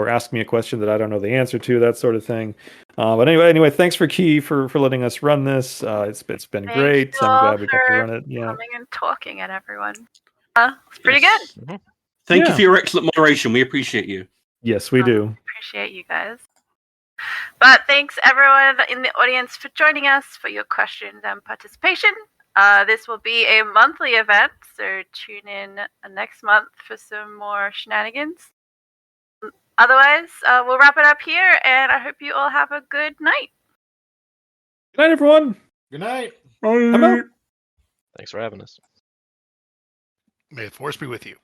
Speaker 2: ask me a question that I don't know the answer to, that sort of thing. But anyway, thanks for Key for letting us run this. It's been
Speaker 7: Thank
Speaker 2: great.
Speaker 7: you
Speaker 2: I'm
Speaker 7: all
Speaker 2: glad we got to
Speaker 7: for
Speaker 2: run it. Yeah.
Speaker 7: coming and talking at everyone. It's pretty good.
Speaker 4: Thank you
Speaker 2: Yeah.
Speaker 4: for your excellent moderation. We appreciate you.
Speaker 2: Yes, we do.
Speaker 7: Appreciate you guys. But thanks everyone in the audience for joining us, for your questions and participation. This will be a monthly event, so tune in next month for some more shenanigans. Otherwise, we'll wrap it up here, and I hope you all have a good night.
Speaker 2: Good night, everyone.
Speaker 3: Good night.
Speaker 2: I'm out.
Speaker 5: Thanks for having us.
Speaker 6: May the force be with you.